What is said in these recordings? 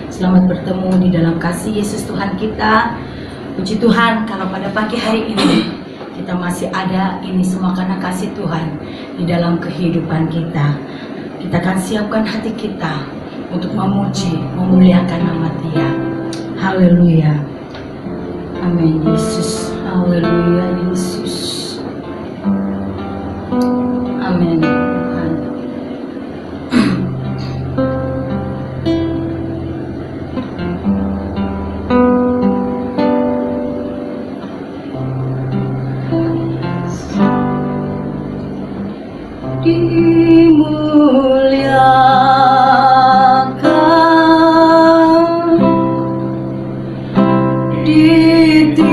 Selamat bertemu di dalam kasih Yesus Tuhan kita. Puji Tuhan kalau pada pagi hari ini kita masih ada, ini semua karena kasih Tuhan di dalam kehidupan kita. Kita akan siapkan hati kita untuk memuji, memuliakan nama Dia. Haleluya. Amin Yesus. Haleluya Yesus. Amin. Dimuliakan, ditinggikan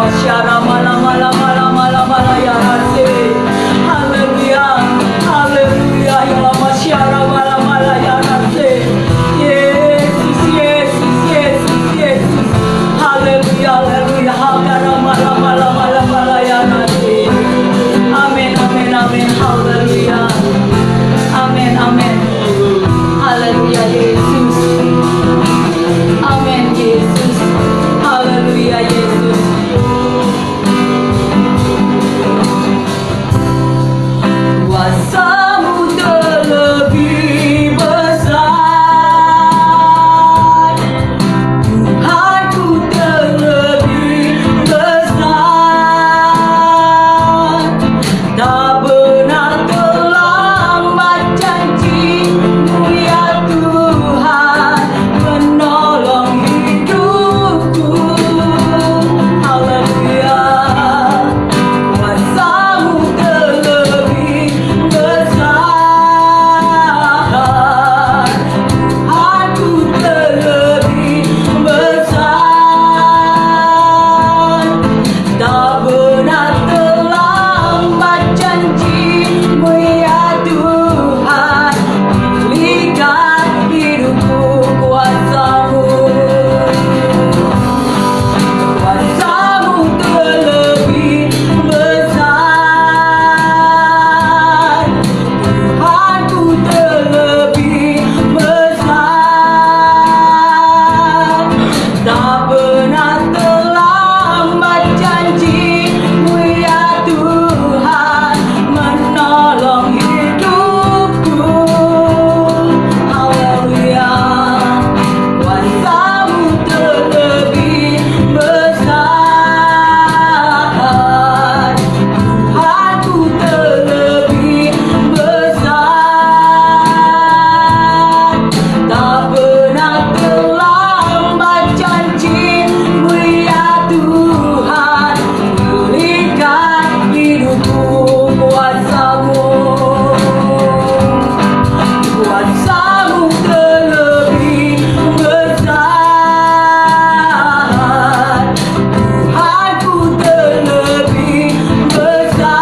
masyara mala mala mala mala mala ya hati. Haleluya, haleluya ya la masyara mala mala ya hati. Yesus, Yesus, Yesus, Yesus. Haleluya, haleluya. Hagara mala mala mala mala ya hati. Amin, amin, amin. Haleluya. Amin, amin. Haleluya Yesus. Amin Yesus. Haleluya Yesus. Kuasa-Mu terlebih besar, Tuhanku terlebih besar. Tak benar terlambat janji-Mu ya Tuhan menolong hidupku. Haleluya. Kuasa-Mu terlebih besar, Tuhanku terlebih besar. Tak benar terlambat janji-Mu ya Tuhan, pulihkan hidupku. Kuasa-Mu, Kuasa-Mu terlebih besar, Tuhanku terlebih besar. Tak benar terlambat janji-Mu ya Tuhan menolong hidupku. Haleluya. Kuasa-Mu terlebih besar, Tuhanku terlebih besar. Tak benar terlambat janji-Mu ya Tuhan, pulihkan hidupku. Kuasa-Mu, Kuasa-Mu terlebih besar, Tuhanku terlebih besar.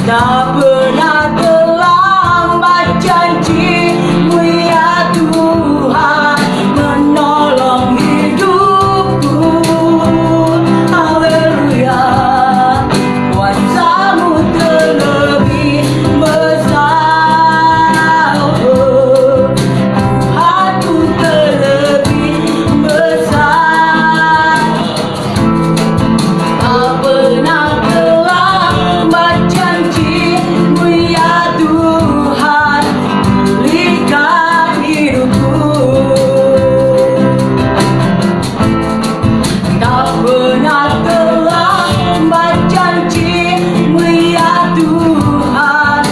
Tak benar terlambat janji-Mu ya Tuhan menolong hidupku. Haleluya. Kuasa-Mu terlebih besar, Tuhanku terlebih besar. Tak benar terlambat janji-Mu ya Tuhan, pulihkan hidupku. Tak benar terlambat janji-Mu ya Tuhan,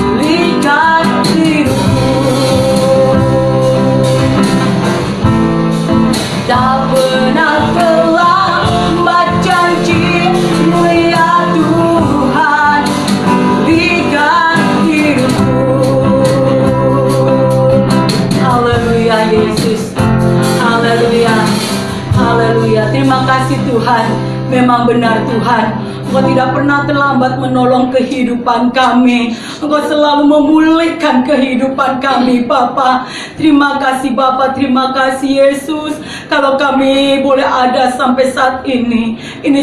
pulihkan hidupku. Tak benar terlambat janji-Mu ya Tuhan, pulihkan hidupku. Haleluya Yesus. Haleluya. Haleluya. Terima kasih Tuhan. Memang benar Tuhan, Engkau tidak pernah terlambat menolong kehidupan kami. Engkau selalu memulihkan kehidupan kami Bapa. Terima kasih Bapa, terima kasih Yesus. Kalau kami boleh ada sampai saat ini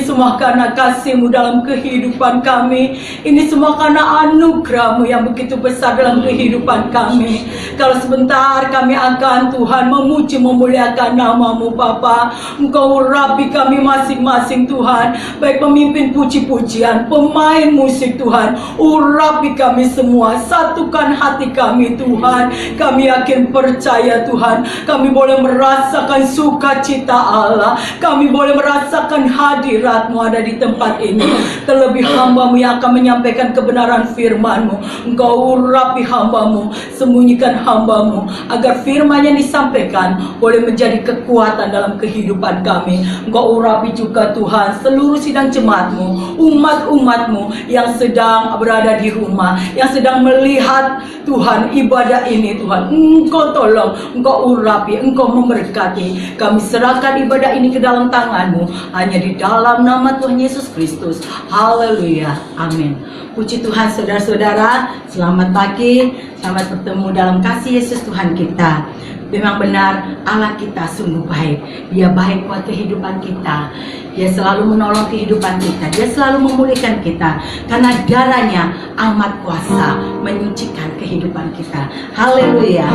semua karena kasih-Mu dalam kehidupan kami. Ini semua karena anugerah-Mu yang begitu besar dalam kehidupan kami. Kalau sebentar kami akan Tuhan memuji memuliakan nama-Mu Bapa. Engkau urapi kami masing-masing Tuhan, baik pemimpin puji-pujian, pemain musik Tuhan, urapi kami semua, satukan hati kami Tuhan. Kami yakin percaya Tuhan, kami boleh merasakan sukacita Allah, kami boleh merasakan hadirat-Mu ada di tempat ini. Terlebih hamba-Mu yang akan menyampaikan kebenaran firman-Mu, Engkau urapi hamba-Mu, sembunyikan hamba-Mu, agar firman yang disampaikan boleh menjadi kekuatan dalam kehidupan kami. Engkau urapi juga Tuhan seluruh sidang jemaat-Mu, umat-umat-Mu yang sedang berada di rumah, yang sedang melihat Tuhan ibadah ini. Tuhan, Engkau tolong, Engkau urapi, Engkau memberkati. Kami serahkan ibadah ini ke dalam tangan-Mu, hanya di dalam nama Tuhan Yesus Kristus. Haleluya, amin. Puji Tuhan saudara-saudara, selamat pagi, selamat bertemu dalam kasih Yesus Tuhan kita. Memang benar Allah kita sungguh baik. Dia baik buat kehidupan kita. Dia selalu menolong kehidupan kita. Dia selalu memulihkan kita. Karena darahnya amat kuasa menyucikan kehidupan kita. Haleluya.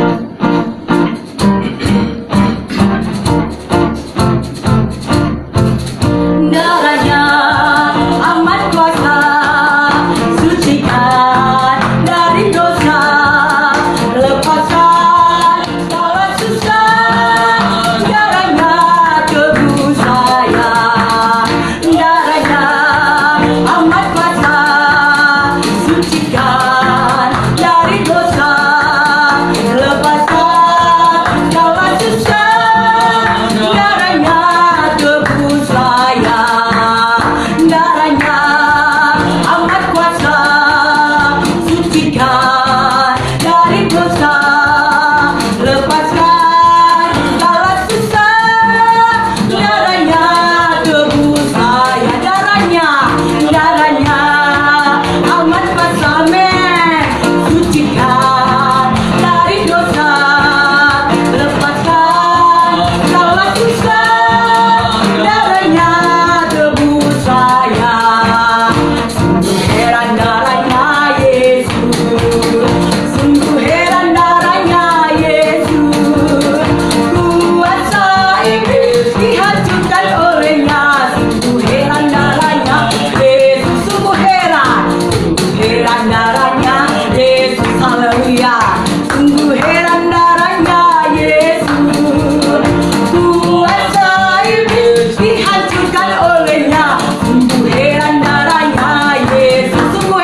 Darahnya amat kuasa sucikan dari dosa, lepaskan segala susah. Darahnya tebus saya. Darahnya amat kuasa sucikan dari dosa, lepaskan segala susah. Darahnya tebus saya. Darahnya amat kuasa sucikan dari dosa, lepaskan segala susah. Darahnya tebus saya. Darahnya amat kuasa, amin. Sucikan dari dosa, lepaskan segala susah. Darahnya tebus saya. Sungguh heran darahnya Yesus, sungguh heran darahnya Yesus. Kuasa iblis dihancurkan olehnya. Sungguh heran darahnya Yesus, sungguh heran darahnya Yesus. Haleluya. Sungguh heran darahnya Yesus. Kuasa iblis dihancurkan olehnya. Sungguh heran darahnya Yesus. Sungguh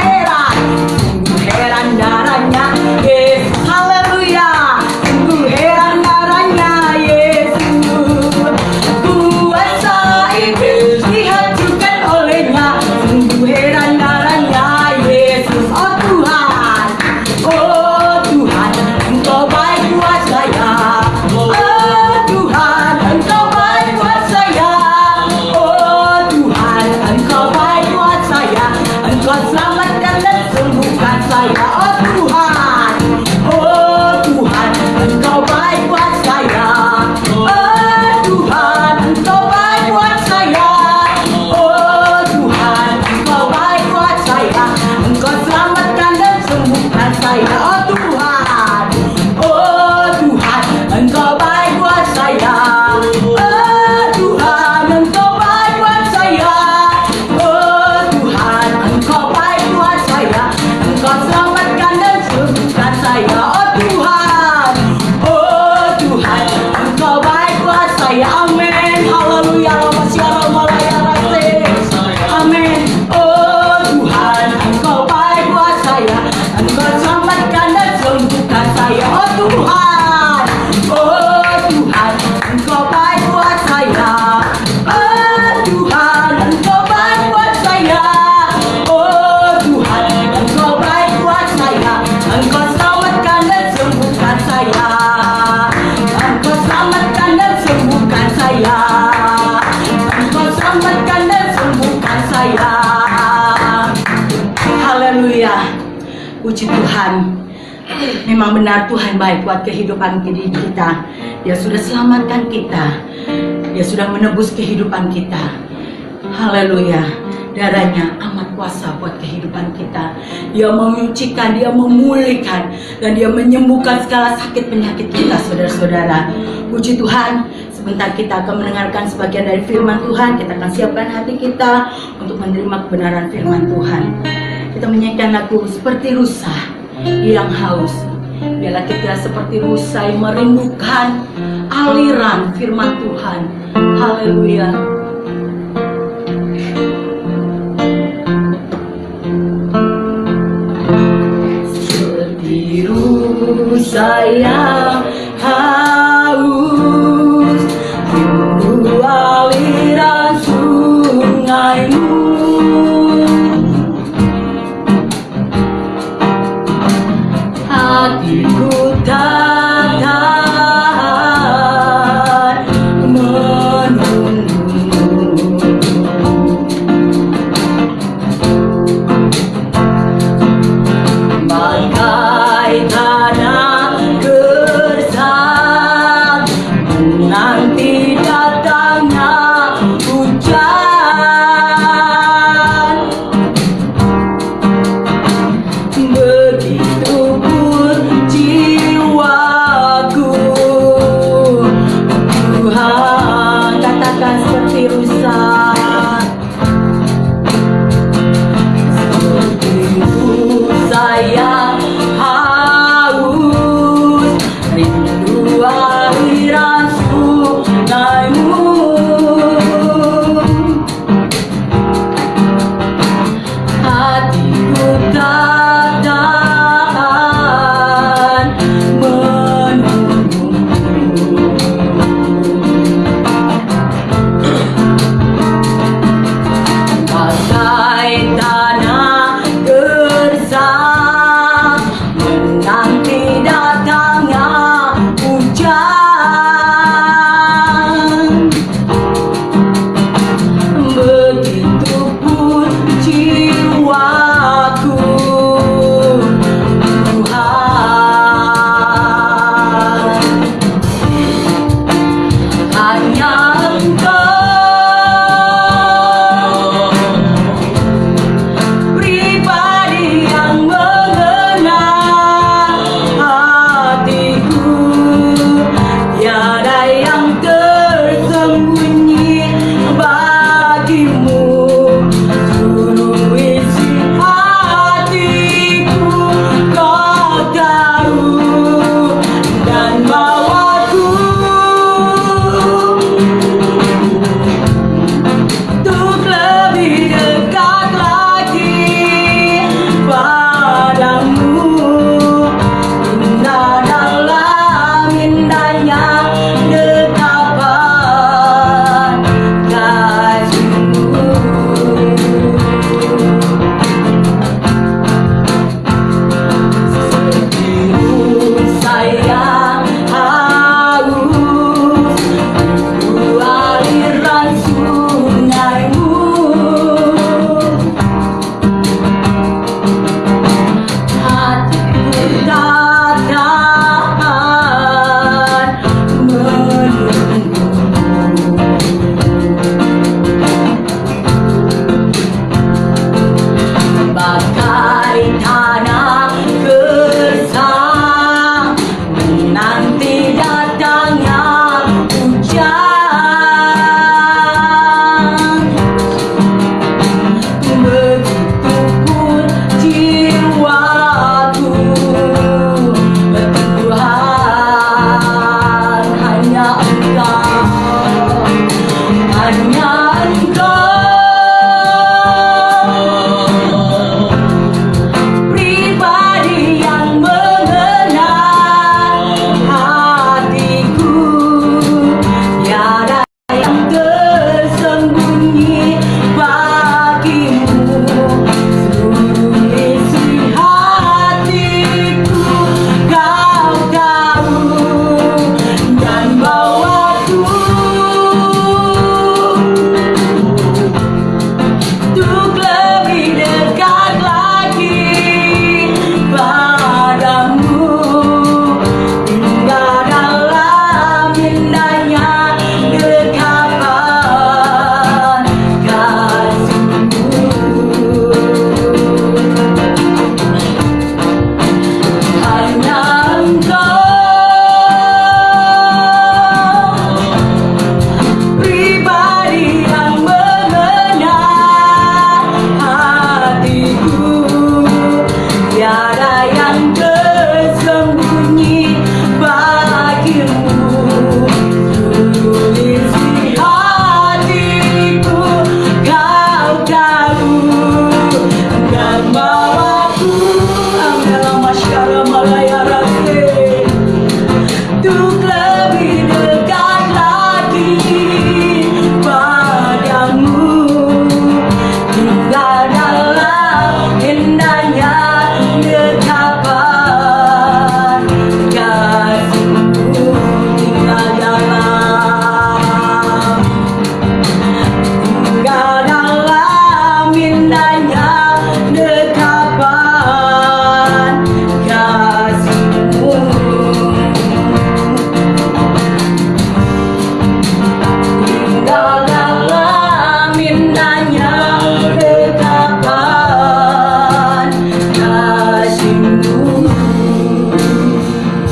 heran darahnya Yesus. Haleluya. Sungguh heran darahnya Yesus. Kuasa iblis dihancurkan olehnya. Sungguh heran darahnya Yesus. Oh Tuhan, Engkau baik buat saya. Oh Tuhan, Engkau baik buat saya. Oh Tuhan, Engkau baik buat saya. Engkau selamatkan dan sembuhkan saya. Oh Tuhan, Engkau baik buat saya. Oh Tuhan, Engkau baik buat saya. Oh Tuhan, Engkau baik buat saya. Engkau selamatkan dan sembuhkan saya. Oh Tuhan, Engkau baik buat saya. Oh Tuhan, Engkau baik buat saya. Oh Tuhan, Engkau baik buat saya. Engkau selamatkan dan sembuhkan saya. Oh Tuhan, Engkau baik buat saya. Amin. Haleluya. Amin. Oh Tuhan, Engkau baik buat saya. Engkau selamatkan dan sembuhkan saya. Oh Tuhan, Engkau baik buat saya. Oh Tuhan, Engkau baik buat saya. Oh Tuhan, Engkau baik buat saya. Engkau selamatkan dan sembuhkan saya. Engkau selamatkan dan sembuhkan saya. Engkau selamatkan dan sembuhkan saya. Haleluya. Puji Tuhan. Memang benar Tuhan baik buat kehidupan diri kita. Dia sudah selamatkan kita. Dia sudah menebus kehidupan kita. Haleluya. Darahnya amat kuasa buat kehidupan kita. Dia menyucikan, dia memulihkan, dan dia menyembuhkan segala sakit penyakit kita, saudara-saudara. Puji Tuhan. Sebentar kita akan mendengarkan sebagian dari firman Tuhan. Kita akan siapkan hati kita untuk menerima kebenaran firman Tuhan. Kita menyanyikan lagu Seperti Rusa yang haus. Biarlah kita seperti rusa yang merindukan aliran firman Tuhan. Haleluya. Seperti rusa yang haus, rindu aliran sungaimu.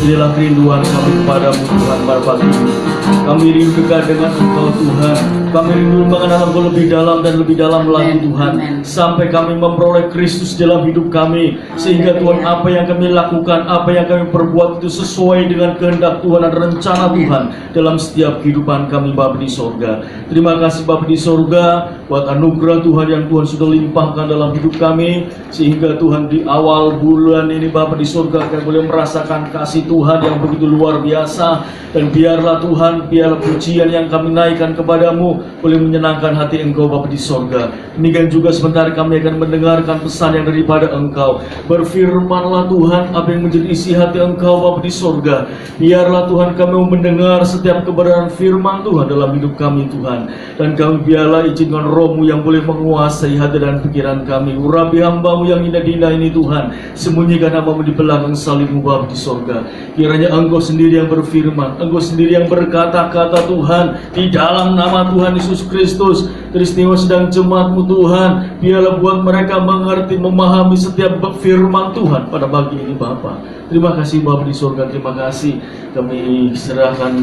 Inilah kerinduan kami kepadamu Tuhan pada pagi ini. Kami rindu dekat dengan Engkau Tuhan. Kami rindu mengenal Engkau lebih dalam dan lebih dalam lagi Tuhan. Sampai kami memperoleh Kristus dalam hidup kami. Sehingga Tuhan apa yang kami lakukan, apa yang kami perbuat itu sesuai dengan kehendak Tuhan dan rencana Tuhan dalam setiap kehidupan kami Bapa di sorga. Terima kasih Bapa di sorga buat anugerah Tuhan yang Tuhan sudah limpahkan dalam hidup kami. Sehingga Tuhan di awal bulan ini Bapa di sorga kami boleh merasakan kasih Tuhan yang begitu luar biasa. Dan biarlah Tuhan, biarlah pujian yang kami naikkan kepadamu boleh menyenangkan hati Engkau Bapa di sorga. Demikian juga sebentar kami akan mendengarkan pesan yang daripada Engkau. Berfirmanlah Tuhan apa yang menjadi isi hati Engkau Bapa di sorga. Biarlah Tuhan kami mendengar setiap kebenaran firman Tuhan dalam hidup kami Tuhan. Dan kami biarlah izinkan Roh-Mu yang boleh menguasai hati dan pikiran kami. Urapi hamba-Mu yang indah-indah ini Tuhan. Sembunyikan hamba-Mu di belakang salib-Mu Bapa di sorga. Kiranya Engkau sendiri yang berfirman, Engkau sendiri yang berkata-kata Tuhan di dalam nama Tuhan Yesus Kristus. Teristimewa sedang jemaat-Mu Tuhan, biarlah buat mereka mengerti, memahami setiap firman Tuhan pada pagi ini Bapa. Terima kasih Bapa di surga, terima kasih. Kami serahkan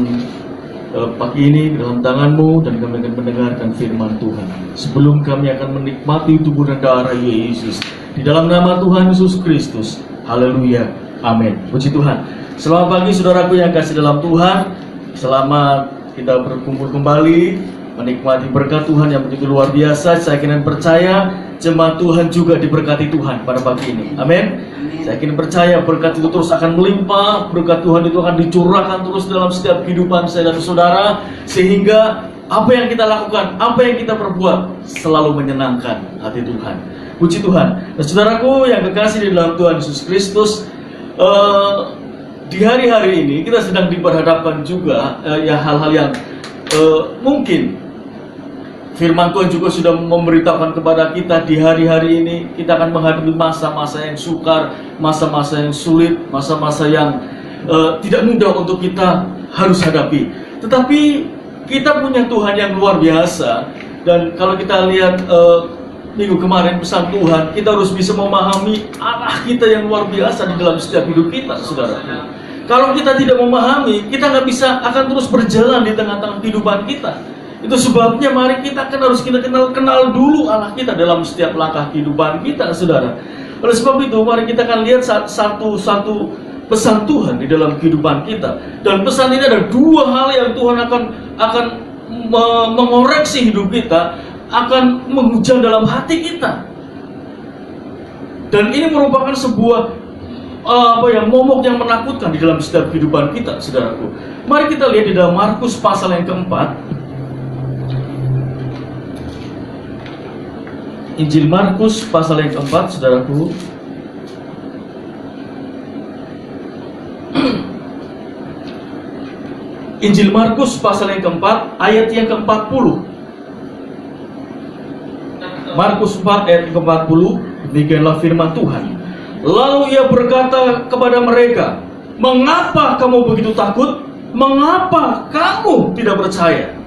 pagi ini dalam tangan-Mu dan kami akan mendengarkan firman Tuhan. Sebelum kami akan menikmati tubuh dan darah Yesus di dalam nama Tuhan Yesus Kristus. Haleluya, amin. Puji Tuhan. Selamat pagi saudaraku yang kasih dalam Tuhan. Selamat kita berkumpul kembali menikmati berkat Tuhan yang begitu luar biasa. Saya yakin dan percaya jemaat Tuhan juga diberkati Tuhan pada pagi ini. Amin. Saya yakin percaya berkat itu terus akan melimpah. Berkat Tuhan itu akan dicurahkan terus dalam setiap kehidupan saya dan saudara. Sehingga apa yang kita lakukan, apa yang kita perbuat selalu menyenangkan hati Tuhan. Puji Tuhan. Dan saudaraku yang kekasih di dalam Tuhan Yesus Kristus, di hari-hari ini kita sedang diperhadapkan juga ya hal-hal yang mungkin firman Tuhan juga sudah memberitakan kepada kita. Di hari-hari ini kita akan menghadapi masa-masa yang sukar, masa-masa yang sulit, masa-masa yang tidak mudah untuk kita harus hadapi. Tetapi kita punya Tuhan yang luar biasa. Dan kalau kita lihat minggu kemarin pesan Tuhan, kita harus bisa memahami arah kita yang luar biasa di dalam setiap hidup kita, saudara. Kalau kita tidak memahami, kita nggak bisa akan terus berjalan di tengah-tengah kehidupan kita. Itu sebabnya mari kita harus kita kenal dulu Allah kita dalam setiap langkah kehidupan kita, saudara. Oleh sebab itu, mari kita akan lihat satu pesan Tuhan di dalam kehidupan kita. Dan pesan ini ada dua hal yang Tuhan akan mengoreksi hidup kita, akan menghujam dalam hati kita. Dan ini merupakan sebuah momok yang menakutkan di dalam setiap kehidupan kita, saudaraku. Mari kita lihat di dalam Markus pasal yang keempat. Injil Markus pasal yang keempat, saudaraku. Injil Markus pasal yang keempat, ayat yang ke-40. Markus 4 ayat ke-40, demikianlah firman Tuhan. Lalu ia berkata kepada mereka, mengapa kamu begitu takut? Mengapa kamu tidak percaya?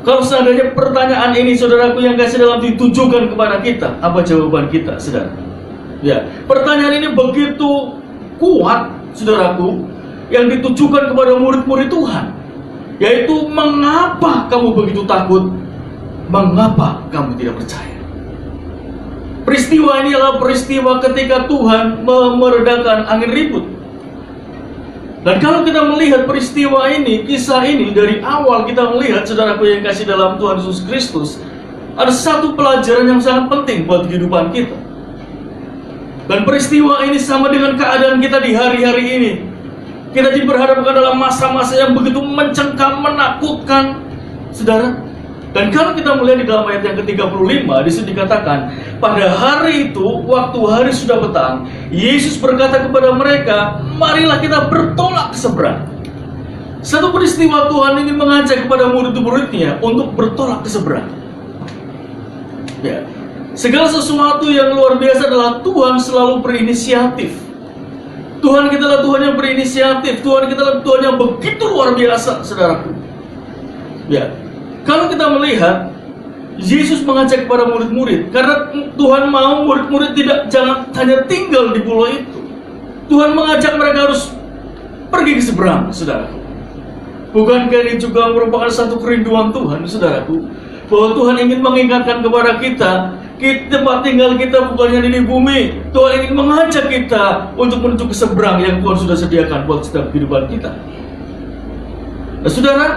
Kalau seandainya pertanyaan ini, saudaraku yang kasih dalam, ditujukan kepada kita, apa jawaban kita, saudara? Ya, pertanyaan ini begitu kuat, saudaraku, yang ditujukan kepada murid-murid Tuhan, yaitu mengapa kamu begitu takut? Mengapa kamu tidak percaya? Peristiwa ini adalah peristiwa ketika Tuhan meredakan angin ribut. Dan kalau kita melihat peristiwa ini, kisah ini, dari awal kita melihat, saudaraku yang kasih dalam Tuhan Yesus Kristus, ada satu pelajaran yang sangat penting buat kehidupan kita. Dan peristiwa ini sama dengan keadaan kita di hari-hari ini. Kita diperhadapkan dalam masa-masa yang begitu mencengkam, menakutkan, saudara. Dan kalau kita melihat di dalam ayat yang ke-35, di situ dikatakan, pada hari itu, waktu hari sudah petang, Yesus berkata kepada mereka, marilah kita bertolak ke seberang. Satu peristiwa Tuhan ini mengajak kepada murid-muridnya untuk bertolak ke seberang. Ya. Segala sesuatu yang luar biasa adalah Tuhan selalu berinisiatif. Tuhan kita adalah Tuhan yang berinisiatif. Tuhan kita adalah Tuhan yang begitu luar biasa, saudaraku. Ya. Kalau kita melihat, Yesus mengajak kepada murid-murid, karena Tuhan mau murid-murid jangan hanya tinggal di pulau itu. Tuhan mengajak mereka harus pergi ke seberang, saudaraku. Bukankah ini juga merupakan satu kerinduan Tuhan, saudaraku? Bahwa Tuhan ingin mengingatkan kepada kita, tempat tinggal kita bukan hanya di bumi. Tuhan ingin mengajak kita untuk menuju ke seberang yang Tuhan sudah sediakan buat setiap kehidupan kita. Nah, saudara,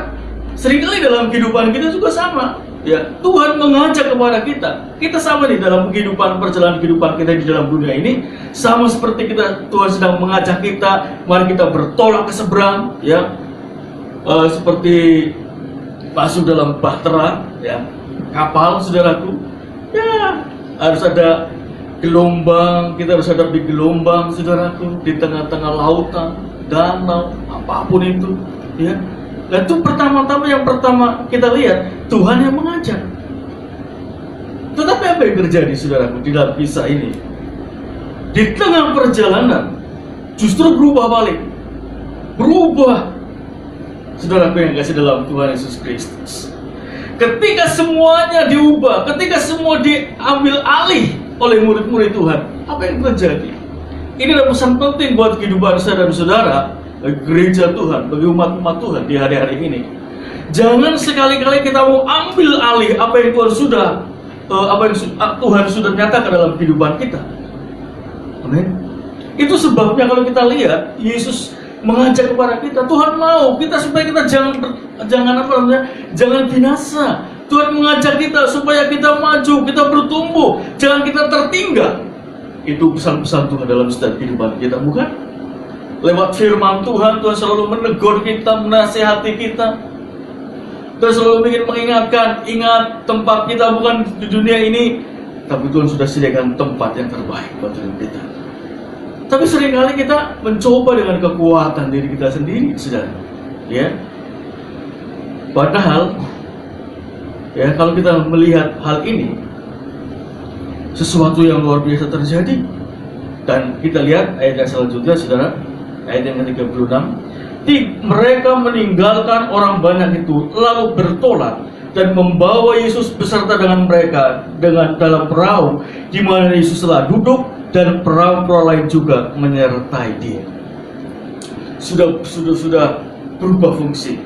seringkali dalam kehidupan kita juga sama, ya. Tuhan mengajak kepada kita sama nih dalam kehidupan, perjalanan kehidupan kita di dalam dunia ini, sama seperti Tuhan sedang mengajak kita, mari kita bertolak ke seberang, ya. Seperti masuk dalam bahtera, ya, kapal, saudaraku, ya, harus ada gelombang, kita harus hadap di gelombang, saudaraku, di tengah-tengah lautan, danau, apapun itu, ya. Dan itu yang pertama kita lihat, Tuhan yang mengajak. Tetapi apa yang terjadi, saudaraku, di dalam kisah ini? Di tengah perjalanan, justru berubah balik. Berubah, saudaraku yang kasih dalam Tuhan Yesus Kristus. Ketika semuanya diubah, ketika semua diambil alih oleh murid-murid Tuhan, apa yang terjadi? Ini adalah pesan penting buat kehidupan saya dan saudara, bagi gereja Tuhan, bagi umat-umat Tuhan di hari-hari ini. Jangan sekali-kali kita mau ambil alih apa yang Tuhan sudah nyatakan dalam kehidupan kita. Amin. Itu sebabnya kalau kita lihat, Yesus mengajak kepada kita, Tuhan mau kita supaya kita jangan binasa. Tuhan mengajak kita supaya kita maju, kita bertumbuh, jangan kita tertinggal. Itu pesan-pesan Tuhan dalam setiap kehidupan kita, bukan? Lewat firman Tuhan, Tuhan selalu menegur kita, menasihati kita. Tuhan selalu ingin mengingatkan, ingat tempat kita bukan di dunia ini, tapi Tuhan sudah sediakan tempat yang terbaik buat hidup kita. Tapi seringkali kita mencoba dengan kekuatan diri kita sendiri, saudara. Ya. Padahal, ya, kalau kita melihat hal ini, sesuatu yang luar biasa terjadi. Dan kita lihat ayat yang selanjutnya, saudara. Ayat yang ke-36, mereka meninggalkan orang banyak itu, lalu bertolak dan membawa Yesus beserta dengan mereka dalam perahu di mana Yesus telah duduk, dan perahu-perahu lain juga menyertai dia. Sudah berubah fungsi.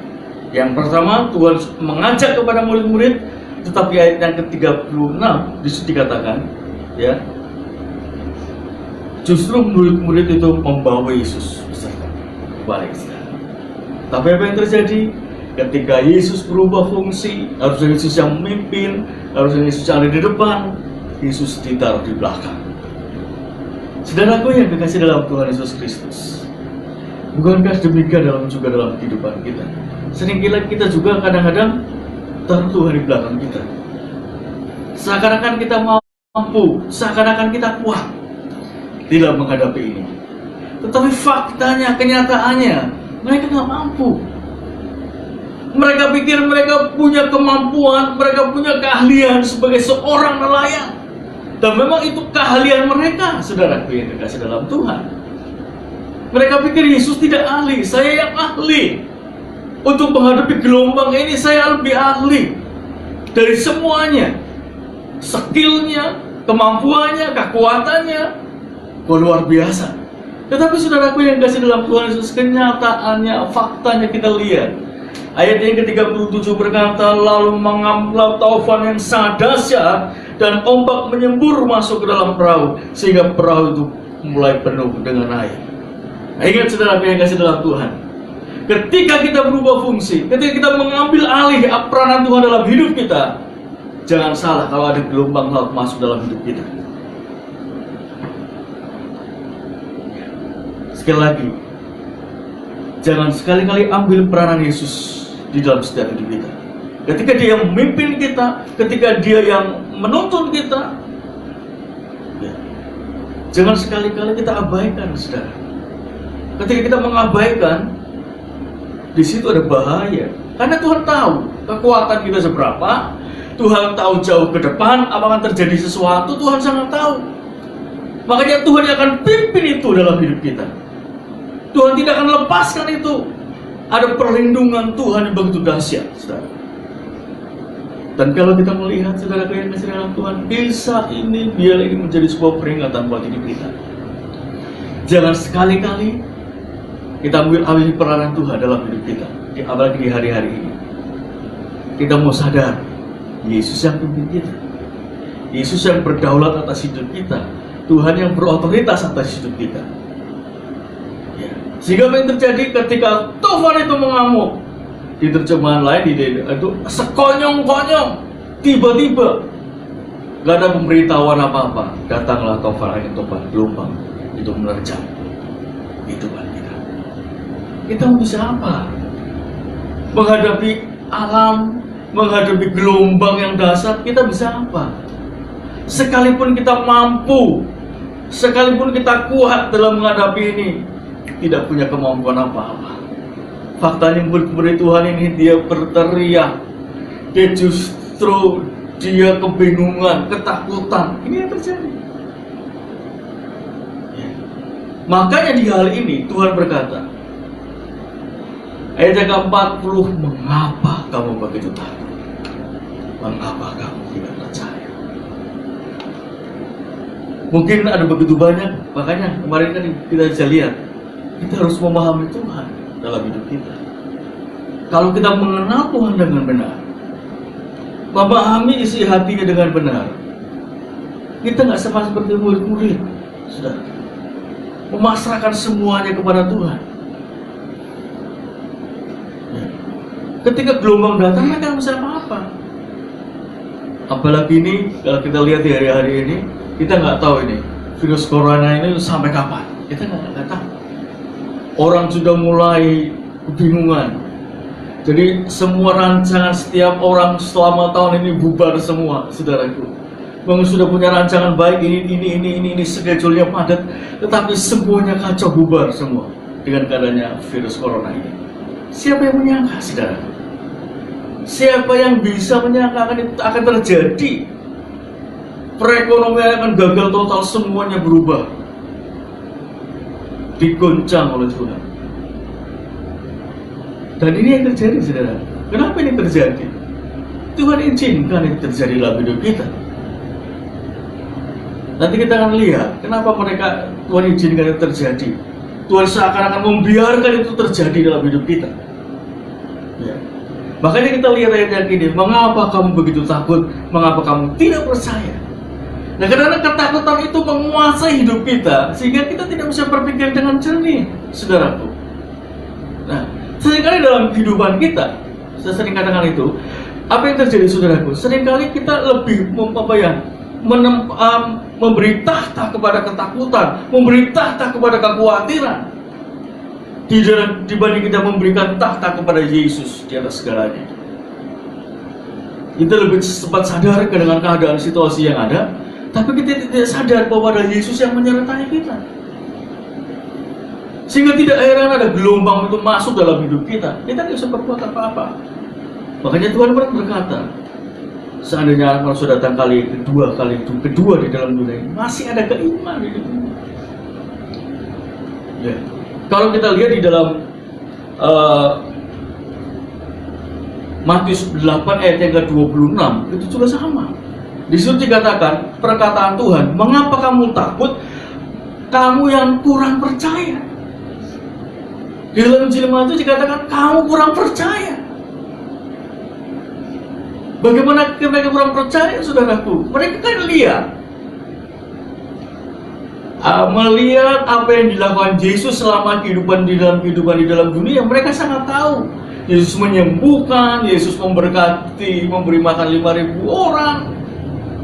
Yang pertama, Tuhan mengajak kepada murid-murid, tetapi ayat yang ke-36 dikatakan, ya, Justru murid-murid itu membawa Yesus beserta balik. Tapi apa yang terjadi? Ketika Yesus berubah fungsi, harusnya Yesus yang memimpin, harusnya Yesus yang ada di depan, Yesus ditaruh di belakang. Saudaraku yang dikasih dalam Tuhan Yesus Kristus, bukankah demikian juga dalam kehidupan kita? Seringkali kita juga kadang-kadang taruh Tuhan di belakang kita. Seakan-akan kita mampu, seakan-akan kita kuat tidak menghadapi ini. Tetapi faktanya, kenyataannya, mereka nggak mampu. Mereka pikir mereka punya kemampuan, mereka punya keahlian sebagai seorang nelayan. Dan memang itu keahlian mereka, saudaraku yang dikasih dalam Tuhan. Mereka pikir Yesus tidak ahli, saya yang ahli. Untuk menghadapi gelombang ini saya lebih ahli dari semuanya. Skillnya, kemampuannya, kekuatannya, luar biasa. Tetapi saudaraku yang dikasih dalam Tuhan Yesus, kenyataannya, faktanya kita lihat. Ayat yang ke-37 berkata, lalu mengambil taufan yang sangat dahsyat dan ombak menyembur masuk ke dalam perahu sehingga perahu itu mulai penuh dengan air. Nah, ingat saudara yang kasih dalam Tuhan, ketika kita berubah fungsi, ketika kita mengambil alih peranan Tuhan dalam hidup kita, jangan salah kalau ada gelombang laut masuk dalam hidup kita. Sekali lagi, jangan sekali-kali ambil peranan Yesus di dalam setiap hidup kita. Ketika dia yang memimpin kita, ketika dia yang menuntun kita, ya, jangan sekali-kali kita abaikan, saudara. Ketika kita mengabaikan, di situ ada bahaya. Karena Tuhan tahu kekuatan kita seberapa, Tuhan tahu jauh ke depan apa akan terjadi sesuatu, Tuhan sangat tahu. Makanya Tuhan akan pimpin itu dalam hidup kita. Tuhan tidak akan lepaskan itu. Ada perlindungan Tuhan yang begitu dahsyat, saudara. Dan kalau kita melihat saudara yang kasih dalam Tuhan, bisa ini, biar ini menjadi sebuah peringatan buat hidup kita. Jangan sekali-kali kita ambil alih peranan Tuhan dalam hidup kita, apalagi di hari-hari ini. Kita mau sadar, Yesus yang pimpin kita, Yesus yang berdaulat atas hidup kita, Tuhan yang berotoritas atas hidup kita. Sehingga apa yang terjadi ketika taufan itu mengamuk, di terjemahan lain itu sekonyong-konyong, tiba-tiba gak ada pemberitahuan apa-apa, datanglah taufan, angin topan, gelombang itu menerjang kehidupan kita. Kita mau bisa apa? Menghadapi alam, menghadapi gelombang yang dahsyat, kita bisa apa? Sekalipun kita mampu, sekalipun kita kuat dalam menghadapi ini, tidak punya kemampuan apa-apa. Faktanya murid-murid Tuhan ini dia berteriak, dia kebingungan, ketakutan. Ini yang terjadi. Ya. Makanya di hal ini Tuhan berkata, ayat yang ke-40, mengapa kamu begitu takut? Mengapa kamu tidak percaya? Mungkin ada begitu banyak, makanya kemarin kan kita bisa lihat, kita harus memahami Tuhan dalam hidup kita. Kalau kita mengenal Tuhan dengan benar, memahami isi hatinya dengan benar, kita nggak sama seperti murid-murid, sudah memasrahkan semuanya kepada Tuhan. Ya. Ketika gelombang datang, mereka nggak bisa apa-apa. Apalagi ini, kalau kita lihat di hari-hari ini, kita nggak tahu ini virus corona ini sampai kapan. Kita nggak tahu. Orang sudah mulai kebingungan. Jadi semua rancangan setiap orang selama tahun ini bubar semua, saudaraku. Bang sudah punya rancangan baik ini schedule-nya padat, tetapi semuanya kacau, bubar semua dengan adanya virus corona ini. Siapa yang menyangka, saudara? Siapa yang bisa menyangka akan terjadi? Perekonomian akan gagal total, semuanya berubah, diguncang oleh Tuhan. Dan ini yang terjadi, saudara. Kenapa ini terjadi? Tuhan izinkan itu terjadi dalam hidup kita. Nanti kita akan lihat kenapa Tuhan izinkan itu terjadi. Tuhan seakan-akan membiarkan itu terjadi dalam hidup kita. Ya. Makanya kita lihat ayat yang ini, mengapa kamu begitu takut? Mengapa kamu tidak percaya? Nah, karena ketakutan itu menguasai hidup kita, sehingga kita tidak bisa berpikir dengan jernih, saudaraku. Nah, seringkali dalam kehidupan kita, saya sering katakan itu, apa yang terjadi, saudaraku? Seringkali kita lebih memberi tahta kepada ketakutan, memberi tahta kepada kekhawatiran, dibanding kita memberikan tahta kepada Yesus di atas segalanya. Kita lebih cepat sadar dengan keadaan situasi yang ada, tapi kita tidak sadar bahwa ada Yesus yang menyertai kita. Sehingga tidak heran ada gelombang itu masuk dalam hidup kita. Kita tidak bisa berbuat apa-apa. Makanya Tuhan berkata, seandainya kalau sudah datang kali kedua di dalam dunia ini, masih ada keimanan di dunia. Ya. Kalau kita lihat di dalam Matius 8 ayat yang ke-26, itu juga sama. Di situ dikatakan perkataan Tuhan, mengapa kamu takut, kamu yang kurang percaya. Di dalam Injil Matius dikatakan kamu kurang percaya. Bagaimana mereka kurang percaya, saudaraku? Mereka kan melihat apa yang dilakukan Yesus selama kehidupan di dalam dunia. Mereka sangat tahu Yesus menyembuhkan, Yesus memberkati, memberi makan 5.000 orang,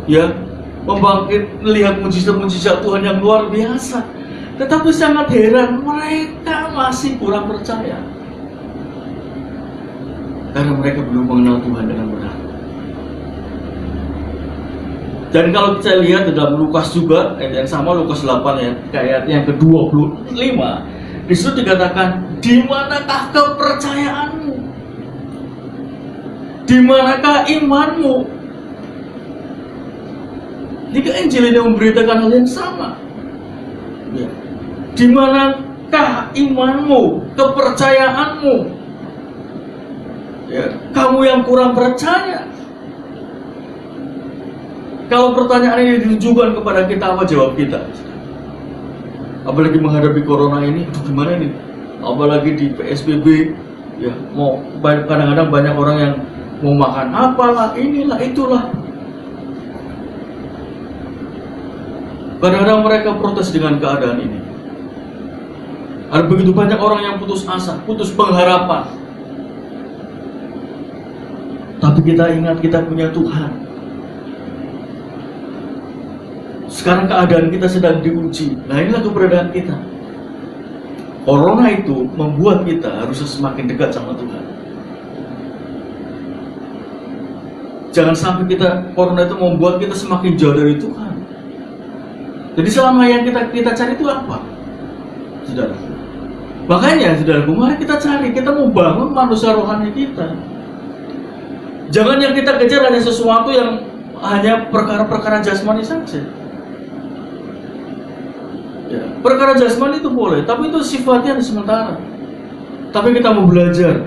ya, melihat mujizat-mujizat Tuhan yang luar biasa. Tetapi sangat heran, mereka masih kurang percaya karena mereka belum mengenal Tuhan dengan benar. Dan kalau kita lihat di dalam Lukas juga, ayat yang sama, Lukas 8 ayat yang ke-25, di situ dikatakan, di manakah kepercayaanmu? Di manakah imanmu? Jika Injil ini memberitakan hal yang sama, ya. Di manakah imanmu, kepercayaanmu? Ya, kamu yang kurang percaya. Kalau pertanyaan ini ditujukan kepada kita, apa jawab kita? Apalagi menghadapi corona ini, gimana nih? Apalagi di PSBB, ya, kadang-kadang banyak orang yang mau makan apalah, inilah, itulah. Kadang-kadang mereka protes dengan keadaan ini. Ada begitu banyak orang yang putus asa, putus pengharapan. Tapi kita ingat, kita punya Tuhan. Sekarang keadaan kita sedang diuji. Nah, inilah keberadaan kita. Corona itu membuat kita harusnya semakin dekat sama Tuhan. Jangan sampai corona itu membuat kita semakin jauh dari Tuhan. Jadi selama yang kita cari itu apa? Saudara. Makanya, saudaraku, mari kita cari, kita mau bangun manusia rohani kita. Jangan yang kita kejar hanya sesuatu yang hanya perkara-perkara jasmani saja. Ya, perkara jasmani itu boleh, tapi itu sifatnya sementara. Tapi kita mau belajar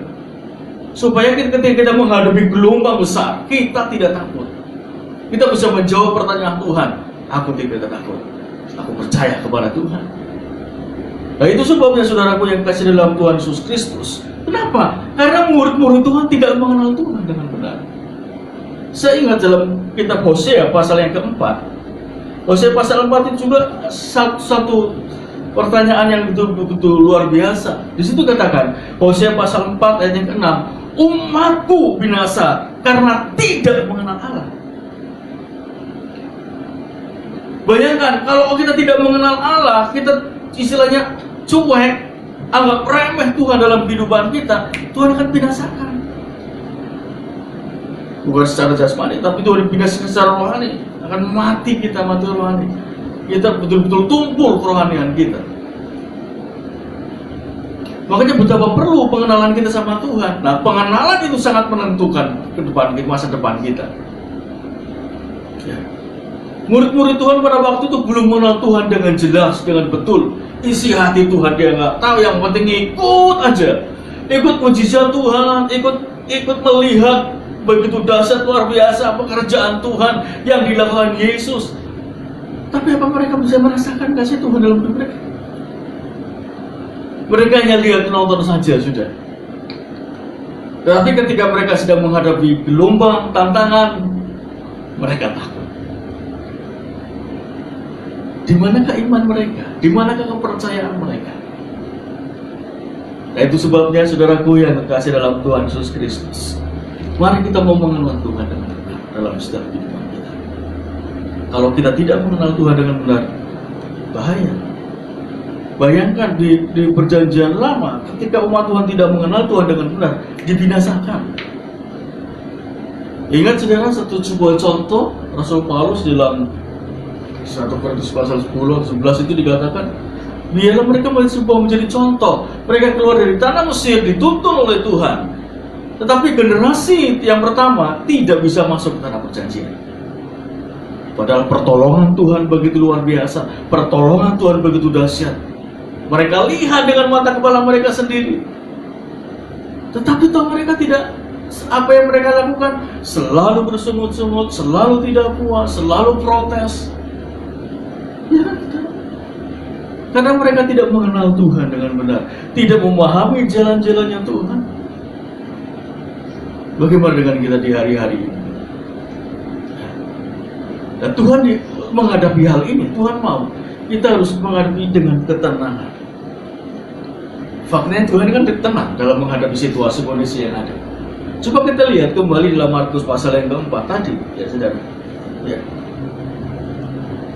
supaya ketika kita menghadapi gelombang besar, kita tidak takut. Kita bisa menjawab pertanyaan Tuhan. Aku tidak takut. Aku percaya kepada Tuhan. Nah, itu sebabnya saudaraku yang kasih dalam Tuhan Yesus Kristus. Kenapa? Karena murid-murid Tuhan tidak mengenal Tuhan dengan benar. Saya ingat dalam kitab Hosea pasal yang keempat. Hosea pasal 4 itu juga satu pertanyaan yang betul-betul luar biasa. Di situ katakan, Hosea pasal 4 ayat yang ke-6, umatku binasa karena tidak mengenal Allah. Bayangkan, kalau kita tidak mengenal Allah, kita istilahnya cuek, anggap remeh Tuhan dalam kehidupan kita, Tuhan akan binasakan. Bukan secara jasmani, tapi Tuhan binasakan secara rohani. Akan mati kita, mati rohani. Kita betul-betul tumpul kerohanian kita. Makanya betapa perlu pengenalan kita sama Tuhan. Nah, pengenalan itu sangat menentukan ke depan, masa depan kita. Ya. Murid-murid Tuhan pada waktu itu belum mengenal Tuhan dengan jelas, dengan betul. Isi hati Tuhan dia nggak tahu, yang penting ikut aja. Ikut mujizat Tuhan, ikut melihat begitu dahsyat luar biasa pekerjaan Tuhan yang dilakukan Yesus. Tapi apa mereka bisa merasakan kasih Tuhan dalam hidup mereka? Mereka hanya lihat, nonton saja sudah. Tetapi ketika mereka sedang menghadapi gelombang, tantangan, mereka takut. Di manakah iman mereka? Di manakah kepercayaan mereka? Nah, itu sebabnya saudaraku yang terkasih dalam Tuhan Yesus Kristus, mari kita mau mengenal Tuhan dengan benar dalam setiap kehidupan kita. Kalau kita tidak mengenal Tuhan dengan benar, bahaya. Bayangkan di perjanjian lama, ketika umat Tuhan tidak mengenal Tuhan dengan benar, dibinasakan. Ingat saudara, sebuah contoh Rasul Paulus dalam 1 Korintus pasal 10-11 itu dikatakan, biarlah mereka menjadi contoh. Mereka keluar dari tanah Mesir, dituntun oleh Tuhan. Tetapi generasi yang pertama tidak bisa masuk ke tanah perjanjian. Padahal pertolongan Tuhan begitu luar biasa, pertolongan Tuhan begitu dahsyat. Mereka lihat dengan mata kepala mereka sendiri. Tetapi toh mereka tidak, apa yang mereka lakukan? Selalu bersungut-sungut, selalu tidak puas, selalu protes. Ya, karena mereka tidak mengenal Tuhan dengan benar, tidak memahami jalan-jalannya Tuhan. Bagaimana dengan kita di hari-hari ini? Dan Tuhan menghadapi hal ini, Tuhan mau kita harus menghadapi dengan ketenangan. Faktanya Tuhan kan tenang dalam menghadapi situasi kondisi yang ada. Coba kita lihat kembali dalam Markus pasal yang keempat tadi, ya saudara. Ya.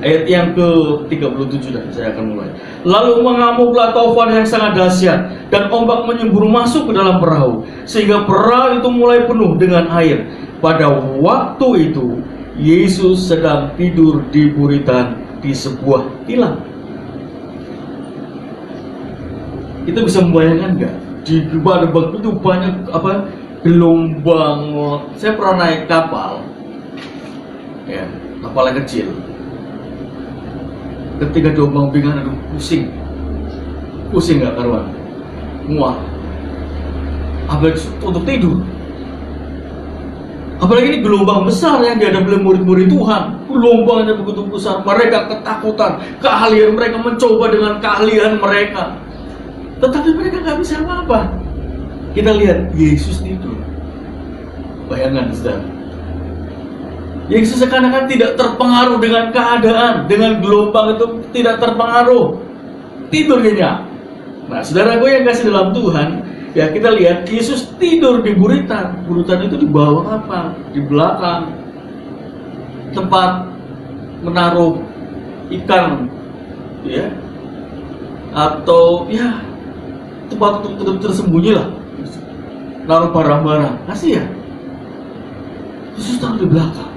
Ayat yang ke-37 dan saya akan mulai. Lalu mengamuklah taufan yang sangat dahsyat dan ombak menyembur masuk ke dalam perahu sehingga perahu itu mulai penuh dengan air. Pada waktu itu Yesus sedang tidur di buritan di sebuah tilam. Kita bisa membayangkan nggak? Di pada waktu itu banyak gelombang. Saya pernah naik kapal, ya, kapal yang kecil. Ketika gelombang bingan, aduh pusing nggak karuan, mual. Apalagi untuk tidur. Apalagi ini gelombang besar yang dihadapi oleh murid-murid Tuhan. Gelombangnya begitu besar, mereka ketakutan, keahlian mereka mencoba dengan keahlian mereka. Tetapi mereka nggak bisa apa-apa. Kita lihat Yesus tidur. Bayangkan saudara, Yesus seakan-akan tidak terpengaruh dengan keadaan, dengan gelombang itu tidak terpengaruh, tidur nyenyak. Nah, saudaraku yang kasih dalam Tuhan, ya kita lihat Yesus tidur di buritan. Buritan itu di bawah apa? Di belakang tempat menaruh ikan, ya, atau ya tempat tersembunyi lah, naruh barang-barang. Kasih ya, Yesus taruh di belakang.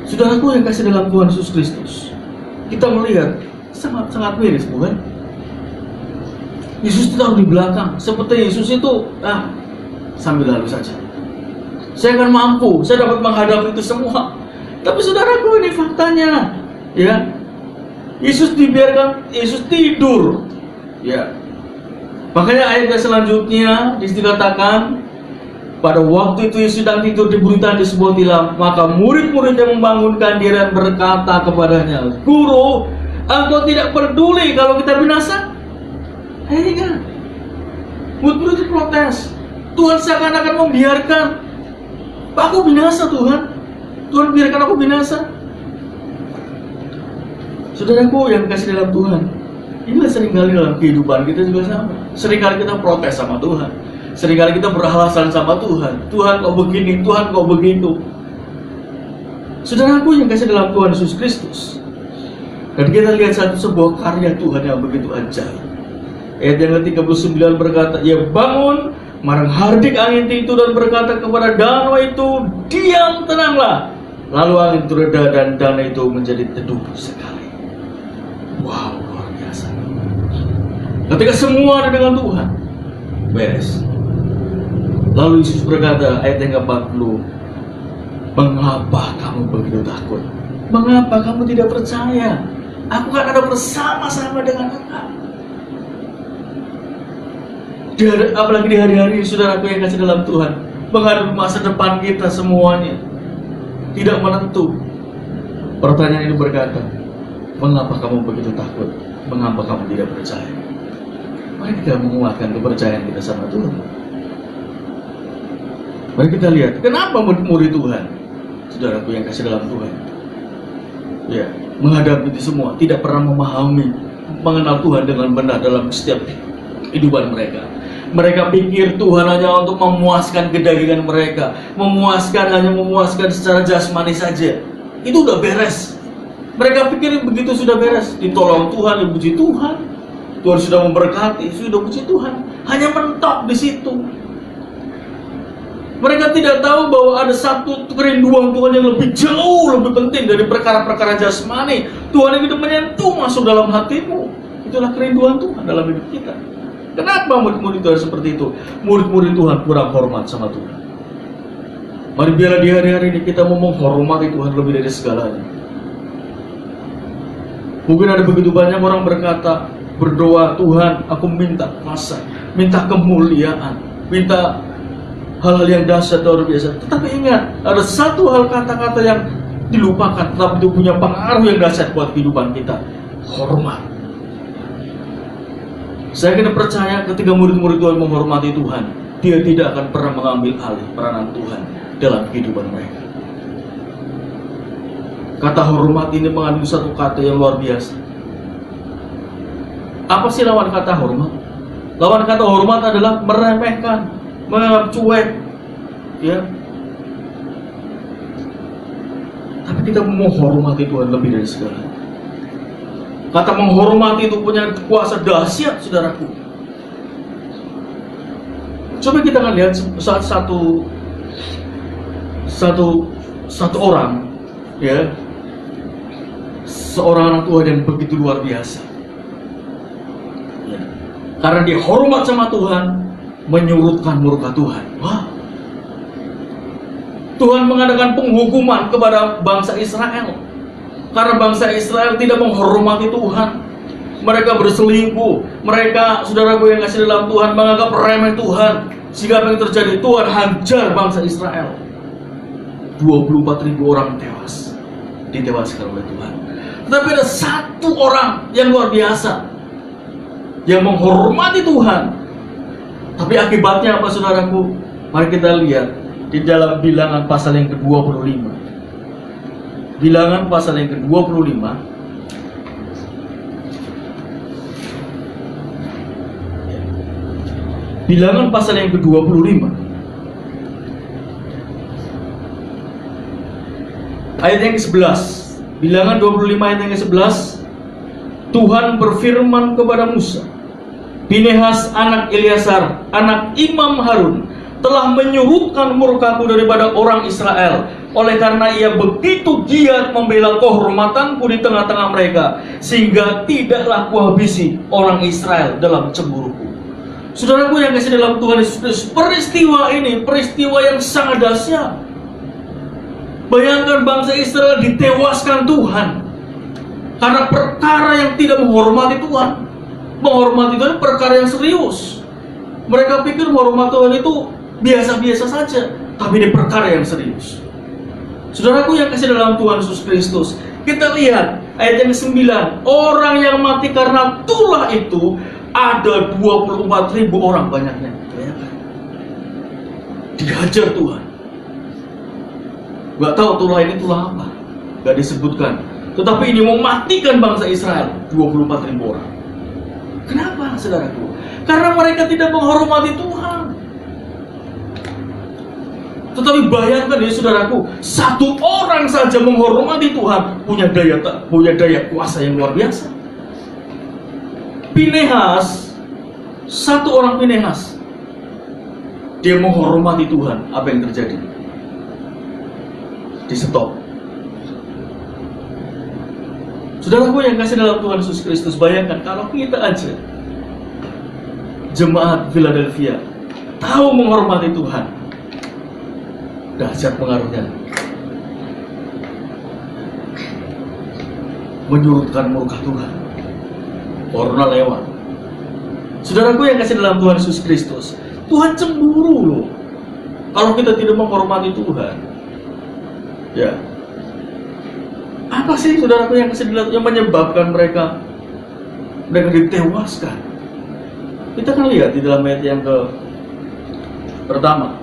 Saudaraku yang kasih dalam Tuhan Yesus Kristus, kita melihat sangat miris, bukan? Yesus taruh di belakang, seperti Yesus itu sambil lalu saja. Saya akan mampu, saya dapat menghadapi itu semua. Tapi saudaraku, ini faktanya, ya. Yesus tidur, ya. Makanya ayat selanjutnya dikatakan, pada waktu itu Yesus sedang tidur di buritan di sebuah tilam, maka murid-muridnya membangunkan dia dan berkata kepadanya, Guru, engkau tidak peduli kalau kita binasa? Ingat, murid-murid itu protes. Tuhan seakan-akan membiarkan aku binasa. Tuhan biarkan aku binasa. Saudaraku yang kasih dalam Tuhan, inilah seringkali dalam kehidupan kita juga sama. Seringkali kita protes sama Tuhan, seringkali kita beralasan sama Tuhan. Tuhan kok begini, Tuhan kok begitu. Saudaraku yang kasih dalam Tuhan Yesus Kristus, dan kita lihat sebuah karya Tuhan yang begitu ajaib. Ayat yang ke-39 berkata, ia bangun, marang hardik angin itu dan berkata kepada danau itu, diam, tenanglah. Lalu angin itu reda dan danau itu menjadi teduh sekali. Wow, luar biasa. Ketika semua ada dengan Tuhan, beres. Lalu Yesus berkata, ayat yang ke-40, mengapa kamu begitu takut? Mengapa kamu tidak percaya? Aku kan ada bersama-sama dengan engkau. Apalagi di hari-hari saudaraku yang kasih dalam Tuhan, menghadapi masa depan kita semuanya tidak menentu. Pertanyaan ini berkata, mengapa kamu begitu takut? Mengapa kamu tidak percaya? Mari kita menguatkan kepercayaan kita sama Tuhan. Mari kita lihat, kenapa murid Tuhan, saudaraku yang kasih dalam Tuhan, ya, menghadapi itu semua, tidak pernah memahami, mengenal Tuhan dengan benar dalam setiap kehidupan mereka. Mereka pikir Tuhan hanya untuk memuaskan kedagingan mereka, hanya memuaskan secara jasmani saja. Itu udah beres. Mereka pikir begitu sudah beres, ditolong Tuhan, dipuji Tuhan, Tuhan sudah memberkati, sudah puji Tuhan. Hanya mentok di situ. Mereka tidak tahu bahwa ada satu kerinduan Tuhan yang lebih jauh, lebih penting dari perkara-perkara jasmani. Tuhan yang hidup menyentuh masuk dalam hatimu. Itulah kerinduan Tuhan dalam hidup kita. Kenapa murid-murid Tuhan seperti itu? Murid-murid Tuhan kurang hormat sama Tuhan. Mari biarlah di hari-hari ini kita mau menghormati Tuhan lebih dari segalanya. Mungkin ada begitu banyak orang berkata, berdoa, Tuhan, aku minta kuasa, minta kemuliaan, minta hal-hal yang dahsyat luar biasa. Tetapi ingat, ada satu hal kata-kata yang dilupakan, tetapi itu punya pengaruh yang dahsyat buat kehidupan kita. Hormat. Saya kena percaya ketika murid-murid Tuhan menghormati Tuhan, dia tidak akan pernah mengambil alih peranan Tuhan dalam kehidupan mereka. Kata hormat ini mengandung satu kata yang luar biasa. Apa sih lawan kata hormat? Lawan kata hormat adalah meremehkan, menganggap cuek, ya. Tapi kita menghormati Tuhan lebih dari segalanya. Kata menghormati itu punya kuasa dahsyat, saudaraku. Coba kita akan lihat satu orang, ya, seorang anak Tuhan yang begitu luar biasa. Ya. Karena dia hormat sama Tuhan, menyurutkan murka Tuhan. Wah. Tuhan mengadakan penghukuman kepada bangsa Israel. Karena bangsa Israel tidak menghormati Tuhan. Mereka berselingkuh. Mereka, saudaraku yang kasih dalam Tuhan, menganggap remeh Tuhan. Sehingga apa yang terjadi? Tuhan hajar bangsa Israel. 24.000 orang tewas. Ditewaskan oleh Tuhan. Tetapi ada satu orang yang luar biasa, yang menghormati Tuhan. Tapi akibatnya apa, saudaraku? Mari kita lihat di dalam Bilangan pasal yang ke-25. Bilangan pasal yang ke-25. Bilangan pasal yang ke-25. Ayat yang ke-11. Bilangan 25 ayat yang ke-11. Tuhan berfirman kepada Musa, Pinehas anak Eleazar, anak Imam Harun, telah menyurutkan murkaku daripada orang Israel, oleh karena ia begitu giat membela kehormatanku di tengah-tengah mereka, sehingga tidaklah kuhabisi orang Israel dalam cemburuku. Saudaraku yang kasih dalam Tuhan Yesus, peristiwa ini peristiwa yang sangat dahsyat. Bayangkan bangsa Israel ditewaskan Tuhan karena perkara yang tidak menghormati Tuhan. Menghormati Tuhan perkara yang serius. Mereka pikir menghormati Tuhan itu biasa-biasa saja, tapi ini perkara yang serius. Saudaraku yang kasih dalam Tuhan Yesus Kristus, kita lihat ayat yang ke-9. Orang yang mati karena tulah itu ada 24.000 orang banyaknya. Dihajar Tuhan. Gak tahu tulah ini tulah apa, gak disebutkan. Tetapi ini mematikan bangsa Israel, 24.000 orang. Kenapa, saudaraku? Karena mereka tidak menghormati Tuhan. Tetapi bayangkan ya, saudaraku, satu orang saja menghormati Tuhan punya daya kuasa yang luar biasa. Pinehas, satu orang Pinehas, dia menghormati Tuhan. Apa yang terjadi? Di stop. Saudaraku yang kasih dalam Tuhan Yesus Kristus, bayangkan kalau kita aja jemaat Philadelphia tahu menghormati Tuhan, dahsyat pengaruhnya. Menyurutkan murka Tuhan. Corona lewat. Saudaraku yang kasih dalam Tuhan Yesus Kristus, Tuhan cemburu loh kalau kita tidak menghormati Tuhan. Ya. Apa sih, saudaraku yang kasih dalam, yang menyebabkan mereka ditewaskan? Kita kan lihat di dalam ayat yang pertama.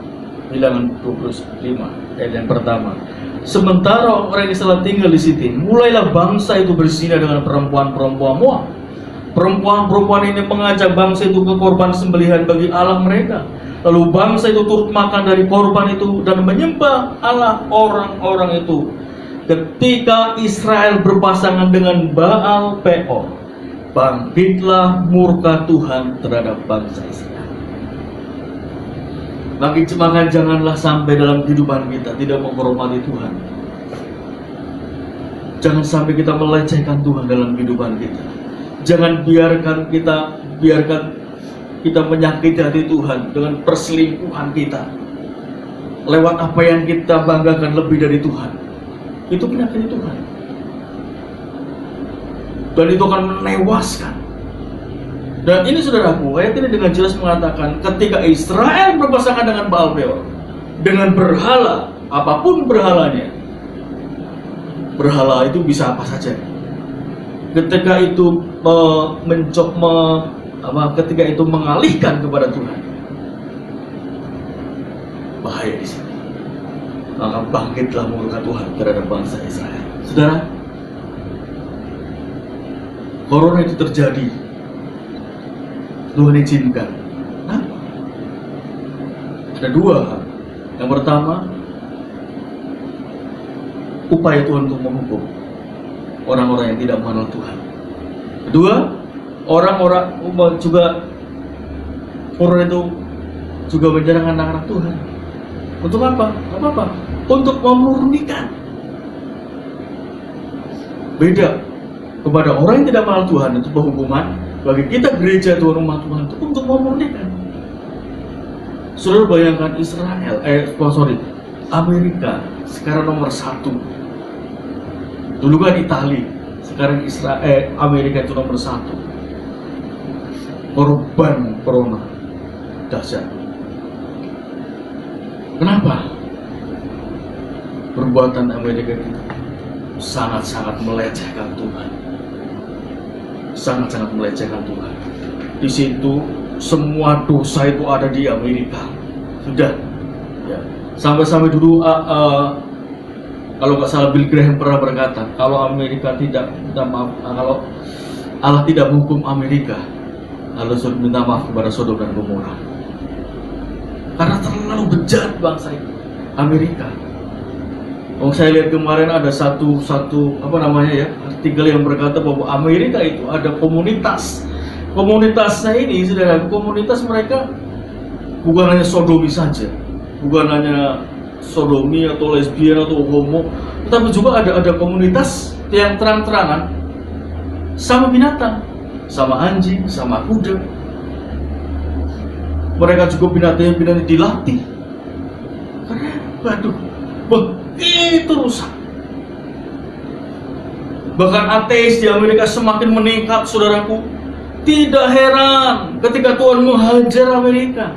Bilangan 25 ayat yang pertama. Sementara orang Israel tinggal di Sitim, mulailah bangsa itu berzina dengan perempuan-perempuan Moab. Perempuan-perempuan ini mengajak bangsa itu ke korban sembelihan bagi Allah mereka. Lalu bangsa itu turut makan dari korban itu dan menyembah Allah orang-orang itu. Ketika Israel berpasangan dengan Baal Peor, bangkitlah murka Tuhan terhadap bangsa Israel. Bagi jemaat, janganlah sampai dalam kehidupan kita tidak menghormati Tuhan. Jangan sampai kita melecehkan Tuhan dalam kehidupan kita. Jangan biarkan kita menyakiti hati Tuhan dengan perselingkuhan kita. Lewat apa yang kita banggakan lebih dari Tuhan. Itu menyakiti Tuhan. Dan itu akan menewaskan. Dan ini saudaraku, ayat ini dengan jelas mengatakan ketika Israel berpasangan dengan Baal Peor, dengan berhala, apapun berhalanya, berhala itu bisa apa saja. Ketika itu ketika itu mengalihkan kepada Tuhan, bahaya di sini. Maka bangkitlah murka Tuhan terhadap bangsa Israel. Saudara, corona itu terjadi, Tuhan izinkan. Nah, ada dua hal. Yang pertama, upaya Tuhan untuk menghukum orang-orang yang tidak mengenal Tuhan. Kedua, orang-orang juga corona itu juga menyerang anak-anak Tuhan. Untuk apa? Apa-apa? Untuk memurnikan. Beda kepada orang yang tidak mengenal Tuhan itu penghukuman. Bagi kita gereja Tuhan, umat Tuhan itu untuk memurnikan. Saudara bayangkan Amerika sekarang nomor 1. Dulu kan Italia, sekarang Amerika itu nomor 1. Korban corona dahsyat. Kenapa? Perbuatan Amerika itu sangat-sangat melecehkan Tuhan. Sangat-sangat melecehkan Tuhan. Di situ semua dosa itu ada di Amerika. Sudah. Ya. Sampai-sampai dulu kalau nggak salah Bill Graham pernah berkata, kalau Amerika kalau Allah tidak menghukum Amerika, Allah sudah minta maaf kepada Sodom dan Gomora. Karena terlalu bejat bangsa itu, Amerika. Saya lihat kemarin ada satu artikel yang berkata bahwa Amerika itu ada komunitas. Komunitasnya ini, saudara, komunitas mereka bukan hanya sodomi saja, bukan hanya sodomi atau lesbian atau homo, tetapi juga ada komunitas yang terang-terangan sama binatang, sama anjing, sama kuda. Mereka juga binatang dilatih. Karena, begitu rusak. Bahkan ateis di Amerika semakin meningkat, saudaraku. Tidak heran ketika Tuhan menghajar Amerika.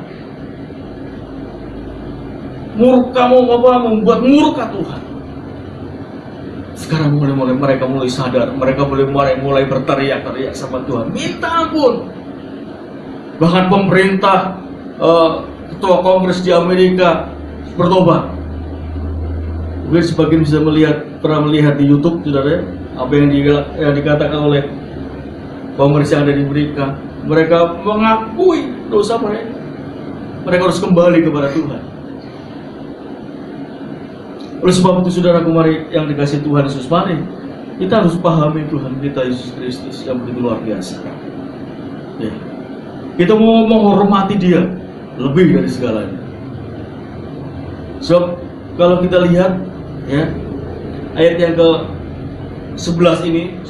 Membuat murka Tuhan. Sekarang mereka mulai sadar, mereka mulai berteriak-teriak sama Tuhan, minta ampun. Bahkan pemerintah, ketua Kongres di Amerika bertobat. Mungkin sebagian bisa pernah melihat di YouTube, saudara, apa yang dikatakan oleh Kongres yang ada di Amerika. Mereka mengakui dosa mereka. Mereka harus kembali kepada Tuhan. Oleh sebab itu, saudaraku, mari yang dikasih Tuhan Yesus, mari kita harus pahami Tuhan kita Yesus Kristus yang begitu luar biasa. Ya. Kita mau menghormati Dia lebih dari segalanya. So, kalau kita lihat, ya, ayat yang ke-11 ini,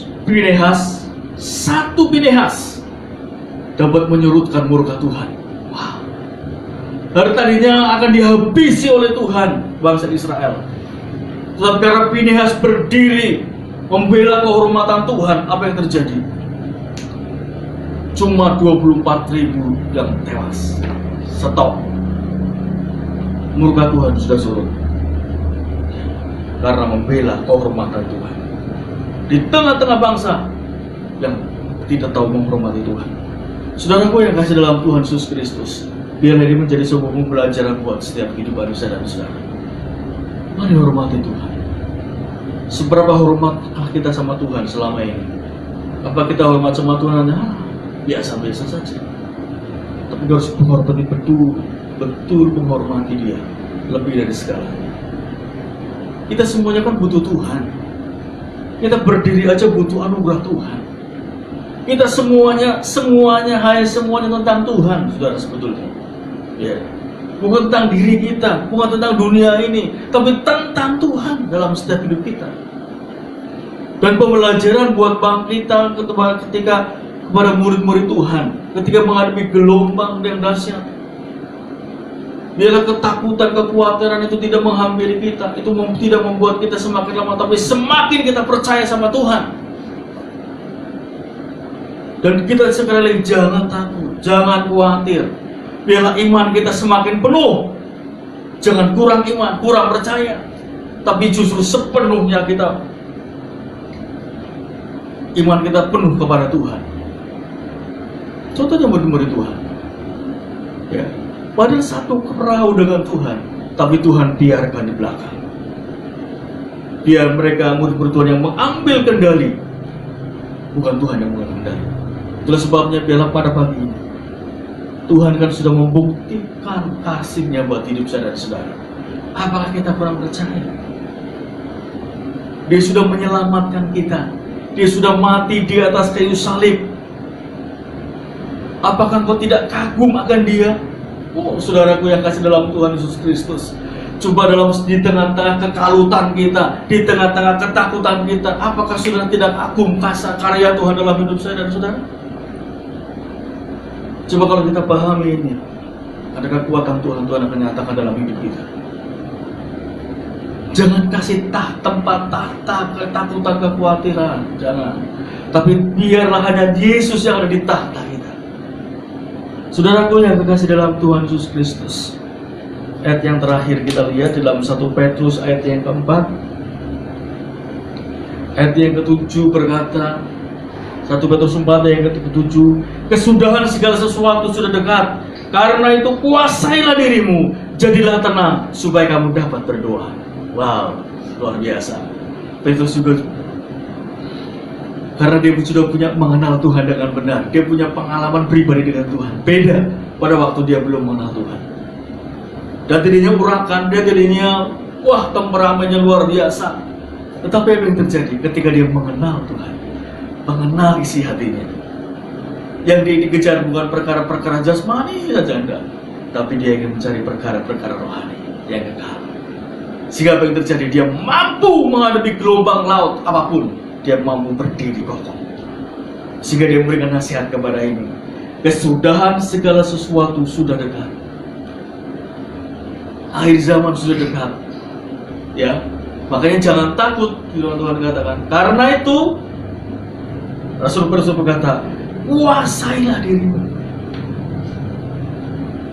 satu Pinehas dapat menyurutkan murka Tuhan. Wow. Hari tadinya akan dihabisi oleh Tuhan bangsa Israel. Tetapi karena Pinehas berdiri membela kehormatan Tuhan, apa yang terjadi? Cuma 24.000 yang tewas. Stop. Murka Tuhan sudah surut karena membela kehormatan Tuhan di tengah-tengah bangsa yang tidak tahu menghormati Tuhan. Saudaraku yang kasih dalam Tuhan Yesus Kristus, Biarlah ini menjadi sebuah pembelajaran buat setiap kehidupan saudara-saudara. Mari hormati Tuhan. Seberapa hormatkah kita sama Tuhan selama ini? Apa kita hormat sama Tuhan? Biasa-biasa saja. Tapi kita harus menghormati betul menghormati Dia lebih dari segalanya. Kita semuanya kan butuh Tuhan. Kita berdiri aja butuh anugerah Tuhan. Kita semuanya tentang Tuhan, saudara, sebetulnya. Ya. Bukan tentang diri kita, bukan tentang dunia ini, tapi tentang Tuhan dalam setiap hidup kita. Dan pembelajaran buat bangsa kita ketika kepada murid-murid Tuhan, ketika menghadapi gelombang yang dahsyat. Biarlah ketakutan, kekhawatiran itu tidak menghampiri kita. Itu tidak membuat kita semakin lama, tapi semakin kita percaya sama Tuhan. Dan kita sekali lagi jangan takut, jangan khawatir. Biarlah iman kita semakin penuh. Jangan kurang iman, kurang percaya. Tapi justru sepenuhnya iman kita penuh kepada Tuhan. Contohnya murid-murid Tuhan. Ya. Padahal satu perahu dengan Tuhan, tapi Tuhan biarkan di belakang. Biar mereka murid-murid Tuhan yang mengambil kendali, bukan Tuhan yang mengambil kendali. Itulah sebabnya biarlah pada pagi ini Tuhan kan sudah membuktikan kasih-Nya buat hidup saudara-saudara. Apakah kita kurang percaya? Dia sudah menyelamatkan kita. Dia sudah mati di atas kayu salib. Apakah engkau tidak kagum akan Dia? Oh, saudaraku yang kasih dalam Tuhan Yesus Kristus. Coba di tengah-tengah kekalutan kita, di tengah-tengah ketakutan kita, apakah saudara tidak kagum karya Tuhan dalam hidup saya dan saudara? Coba kalau kita pahami ini, ada kekuatan Tuhan akan nyatakan dalam hidup kita. Jangan kasih tempat tahta ketakutan, kekhawatiran, jangan. Tapi biarlah hanya Yesus yang ada di tahta kita. Saudaraku yang terkasih dalam Tuhan Yesus Kristus, ayat yang terakhir kita lihat dalam 1 Petrus ayat yang keempat. Ayat yang ke-7 berkata, 1 Petrus 4 ayat yang ke-7, kesudahan segala sesuatu sudah dekat. Karena itu kuasailah dirimu, jadilah tenang supaya kamu dapat berdoa. Wow, luar biasa. Petrus juga, karena dia sudah punya mengenal Tuhan dengan benar, dia punya pengalaman pribadi dengan Tuhan. Beda pada waktu dia belum mengenal Tuhan. Dan dirinya urakan, dia dirinya temperamennya luar biasa. Tetapi apa yang terjadi ketika dia mengenal Tuhan, mengenal isi hatinya? Yang dia dikejar bukan perkara-perkara jasmani saja, enggak, tapi dia ingin mencari perkara-perkara rohani yang kekal. Sehingga apa yang terjadi? Dia mampu menghadapi gelombang laut apapun, dia mampu berdiri kokoh. Sehingga dia memberikan nasihat kepada ini, kesudahan segala sesuatu sudah dekat. Akhir zaman sudah dekat. Ya, makanya jangan takut, Tuhan katakan. Karena itu Rasul Petrus berkata, kuasailah dirimu.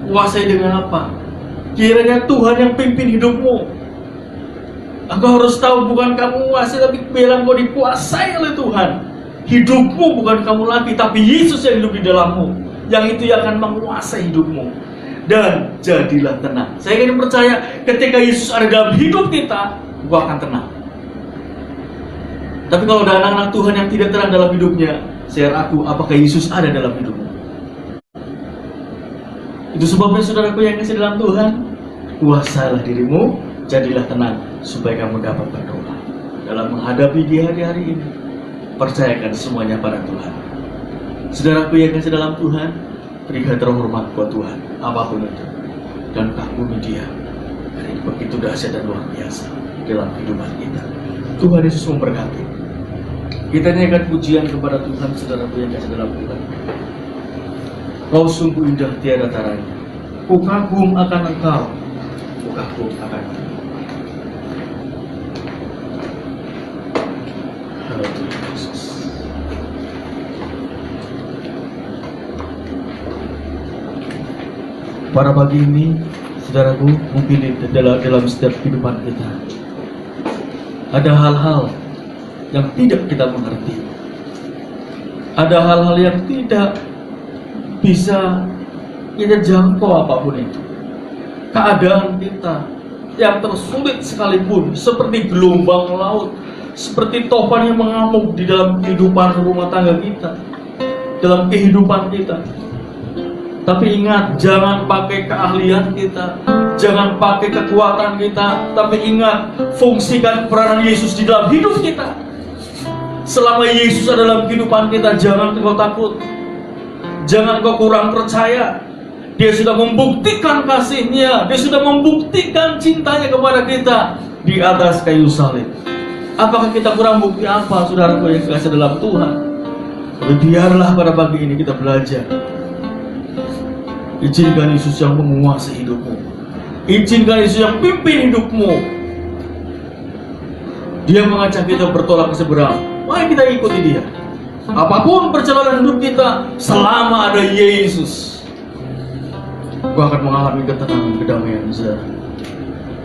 Kuasai dengan apa? Kiranya Tuhan yang pimpin hidupmu. Engkau harus tahu bukan kamu menguasai, tapi biarlah engkau dikuasai oleh Tuhan. Hidupmu bukan kamu lagi, tapi Yesus yang hidup di dalammu. Yang itu yang akan menguasai hidupmu. Dan jadilah tenang. Saya ingin percaya ketika Yesus ada dalam hidup kita, engkau akan tenang. Tapi kalau ada anak-anak Tuhan yang tidak tenang dalam hidupnya, saya ragu apakah Yesus ada dalam hidupmu. Itu sebabnya saudaraku yang kasih dalam Tuhan, kuasailah dirimu, jadilah tenang supaya kamu dapat berdoa. Dalam menghadapi di hari-hari ini, percayakan semuanya pada Tuhan. Saudaraku yang kasih dalam Tuhan, berikan terhormat buat Tuhan apapun itu, dan kagumi Dia. Ini begitu dahsyat dan luar biasa dalam kehidupan kita. Tuhan Yesus memberkati. Kita nyanyikan pujian kepada Tuhan, saudaraku yang kasih dalam Tuhan. Kau sungguh indah tiada taranya. Ku kagum akan Engkau, ku kagum akan Engkau. Haleluya Yesus. Pada pagi ini, saudaraku, mungkin dalam setiap kehidupan kita ada hal-hal yang tidak kita mengerti. Ada hal-hal yang tidak bisa kita jangkau apapun itu. Keadaan kita yang tersulit sekalipun, seperti gelombang laut, seperti topan yang mengamuk di dalam kehidupan rumah tangga kita, dalam kehidupan kita. Tapi ingat, jangan pakai keahlian kita, jangan pakai kekuatan kita, tapi ingat, fungsikan peranan Yesus di dalam hidup kita. Selama Yesus ada dalam kehidupan kita, jangan kau takut, jangan kau kurang percaya. Dia sudah membuktikan kasih-Nya, Dia sudah membuktikan cintanya kepada kita di atas kayu salib. Apakah kita kurang bukti apa, saudaraku yang kasih dalam Tuhan? Tapi biarlah pada pagi ini kita belajar. Izinkan Yesus yang menguasai hidupmu, izinkan Yesus yang pimpin hidupmu. Dia mengajak kita bertolak ke seberang. Mari kita ikuti Dia. Apapun perjalanan hidup kita, selama ada Yesus, kau akan mengalami ketenangan, kedamaian, saudara.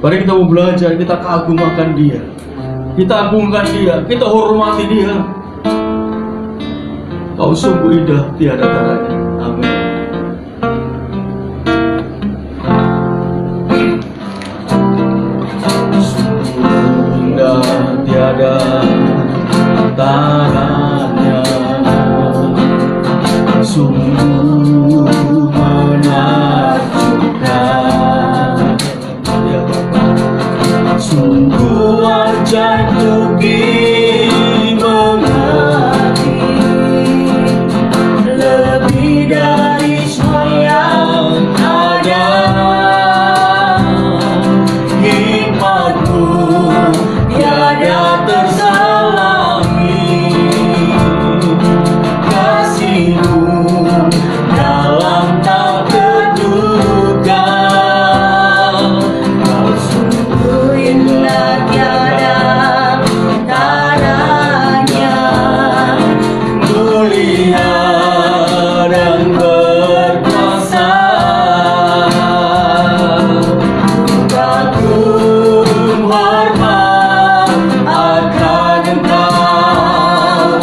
Mari kita mau belajar, kita kagumkan Dia, kita agungkan Dia, kita hormati Dia. Kau sungguh indah, tiada taranya. Amin. Tiada taranya, sungguh menakjubkan, sungguh ajaib untuk dimengerti, lebih dari semua yang ada. Hikmatmu tiada tersalangi, kasih-Mu dalam tak terduga. Kau sungguh indah, tiada taranya, mulia dan berkuasa. Kagum hormat akan Engkau,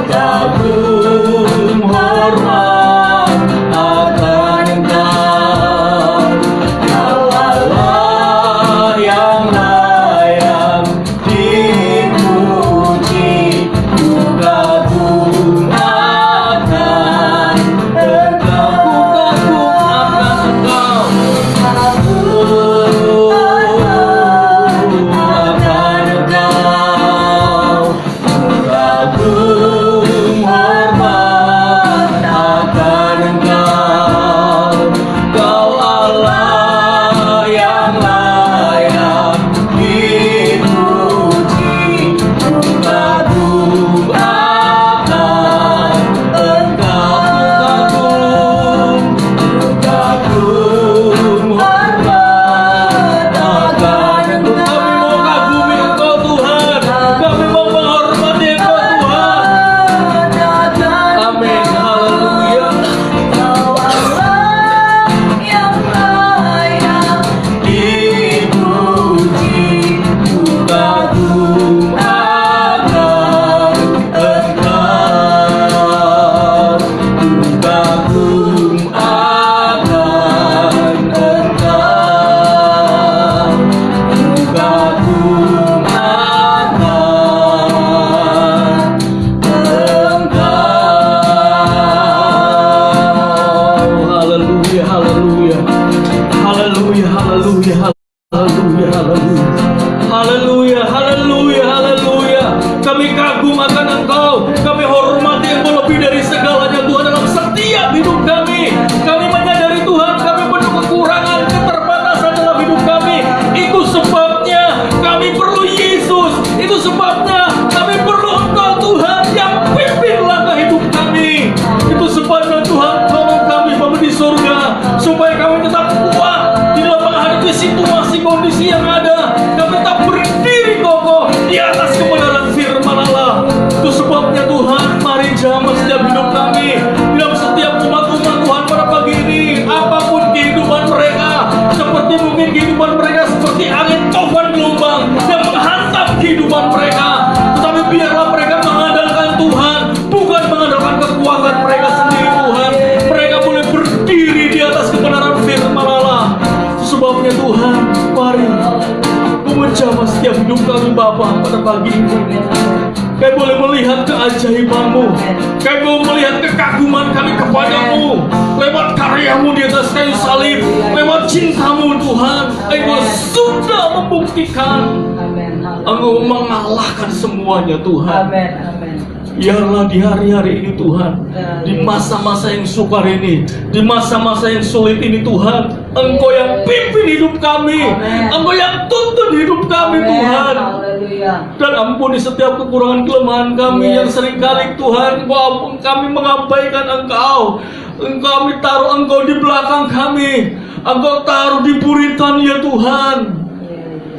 kagum hormat akan Engkau. Kau Allah yang layak dipuji, ku kagum akan Engkau, ku kagum akan Engkau. Akan Engkau, kagum hormat akan Engkau. Kau Allah yang layak dipuji, ku kagum akan Engkau. Ku kagum hormat akan Engkau. Kami mau kagumi Engkau, Tuhan. Kami mau menghormati Engkau, Tuhan. Amin. Haleluya. Kau Allah yang layak dipuji, ku kagum akan Engkau. Ku kagum akan Engkau. Ku kagum akan Engkau. Haleluya, haleluya. Haleluya, haleluya, haleluya, haleluya. Haleluya, haleluya, haleluya. Kami kagum akan Engkau. Kami hormati Engkau lebih dari segalanya, Tuhan, dalam setiap hidup kami. Kami menyadari, Tuhan, kami penuh kekurangan, keterbatasan dalam hidup kami. Itu sebabnya kami perlu Yesus. Itu sebabnya kami perlu Engkau, Tuhan, yang pimpin langkah hidup kami. Itu sebabnya, Tuhan, tolong kami Bapa di surga, supaya kami tetap kuat di dalam menghadapi situasi kondisi yang ada. Kami tetap berdiri kokoh di atas kebenaran firman Allah. Itu sebabnya, Tuhan, mari jamah setiap hidup kami, dalam setiap umat-umat Tuhan pada pagi ini. Apapun kehidupan mereka, seperti mungkin kehidupan mereka seperti angin topan gelombang yang menghantam kehidupan mereka, tetapi biarlah mereka mengandalkan Tuhan, bukan mengandalkan kekuatan mereka sendiri, Tuhan. Mereka boleh berdiri di Mari menjamah setiap hidup kami Bapa pada pagi ini. Kami boleh melihat keajaiban-Mu. Kami boleh melihat kekaguman kami kepadamu lewat karyamu di atas kayu salib, lewat cinta-Mu Tuhan. Engkau sudah membuktikan Engkau mengalahkan semuanya Tuhan. Biarlah di hari-hari ini Tuhan, di masa-masa yang sukar ini, di masa-masa yang sulit ini Tuhan, Engkau yang pimpin hidup kami, Engkau yang tuntun hidup kami Tuhan. Dan ampuni setiap kekurangan kelemahan kami yang seringkali Tuhan kami mengabaikan Engkau. Kami taruh Engkau di belakang kami, Engkau taruh di buritan ya Tuhan,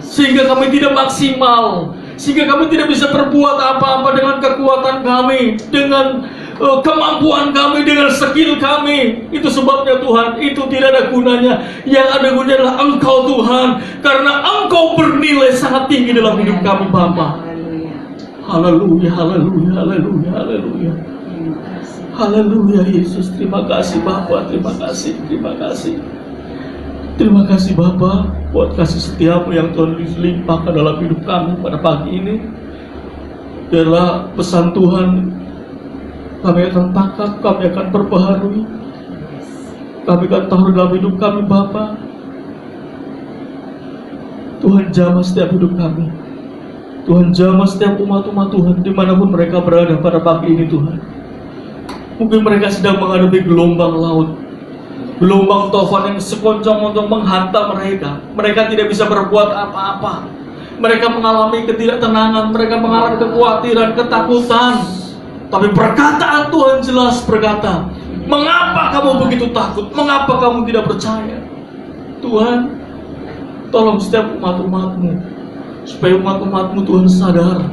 sehingga kami tidak maksimal, sehingga kami tidak bisa berbuat apa-apa dengan kekuatan kami, dengan kemampuan kami, dengan skill kami. Itu sebabnya Tuhan, itu tidak ada gunanya. Yang ada gunanya adalah Engkau Tuhan, karena Engkau bernilai sangat tinggi dalam hidup kami Bapa. Haleluya, haleluya, haleluya, haleluya. Haleluya Yesus, terima kasih Bapa, terima kasih, terima kasih. Terima kasih Bapa buat kasih setiamu yang Tuhan limpahkan dalam hidup kami pada pagi ini. Biarlah pesan Tuhan kami akan tangkap, kami akan perbaharui, kami akan taruh dalam hidup kami Bapa. Tuhan jamah setiap hidup kami, Tuhan jamah setiap umat-umat Tuhan dimanapun mereka berada pada pagi ini Tuhan. Mungkin mereka sedang menghadapi gelombang laut, gelombang tofan yang sekoncong-koncong menghantam mereka. Mereka tidak bisa berbuat apa-apa. Mereka mengalami ketidaktenangan, mereka mengalami kekhawatiran, ketakutan. Tapi perkataan Tuhan jelas berkata, mengapa kamu begitu takut? Mengapa kamu tidak percaya? Tuhan, tolong setiap umat-umat-Mu, supaya umat-umat-Mu Tuhan sadar,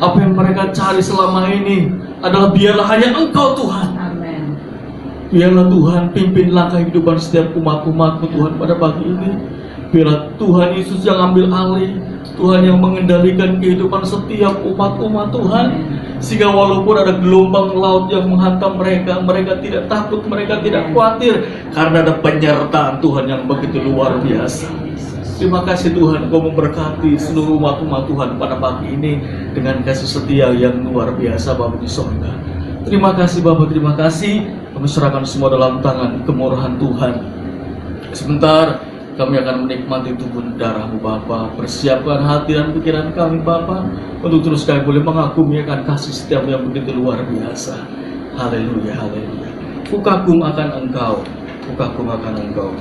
apa yang mereka cari selama ini adalah biarlah hanya Engkau Tuhan. Biarlah Tuhan pimpin langkah kehidupan setiap umat-umat-Mu Tuhan pada pagi ini. Biarlah Tuhan Yesus yang ambil alih, Tuhan yang mengendalikan kehidupan setiap umat-umat Tuhan. Sehingga walaupun ada gelombang laut yang menghantam mereka, mereka tidak takut, mereka tidak khawatir, karena ada penyertaan Tuhan yang begitu luar biasa. Terima kasih Tuhan, Kau memberkati seluruh umat-umat Tuhan pada pagi ini dengan kasih setia yang luar biasa Bapa di surga. Terima kasih Bapak, terima kasih. Kami serahkan semua dalam tangan kemurahan Tuhan. Sebentar kami akan menikmati tubuh darah-Mu Bapa. Persiapkan hati dan pikiran kami Bapa, untuk terus kami boleh mengagumi akan kasih setiap yang begitu luar biasa. Haleluya, haleluya. Ku kagum akan Engkau, ku kagum akan Engkau.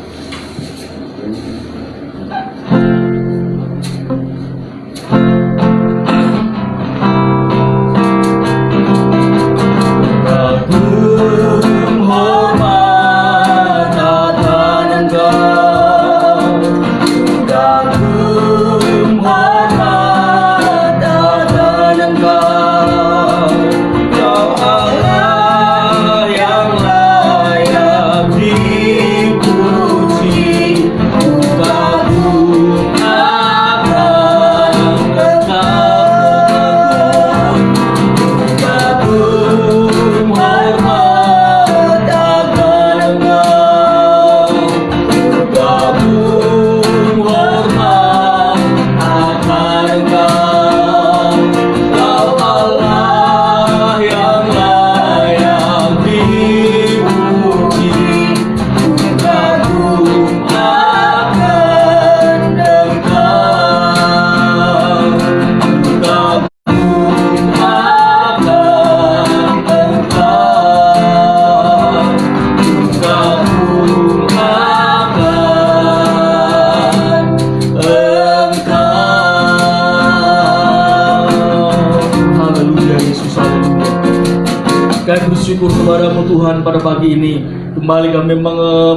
Bersyukur kepadamu Tuhan pada pagi ini. Kembali kami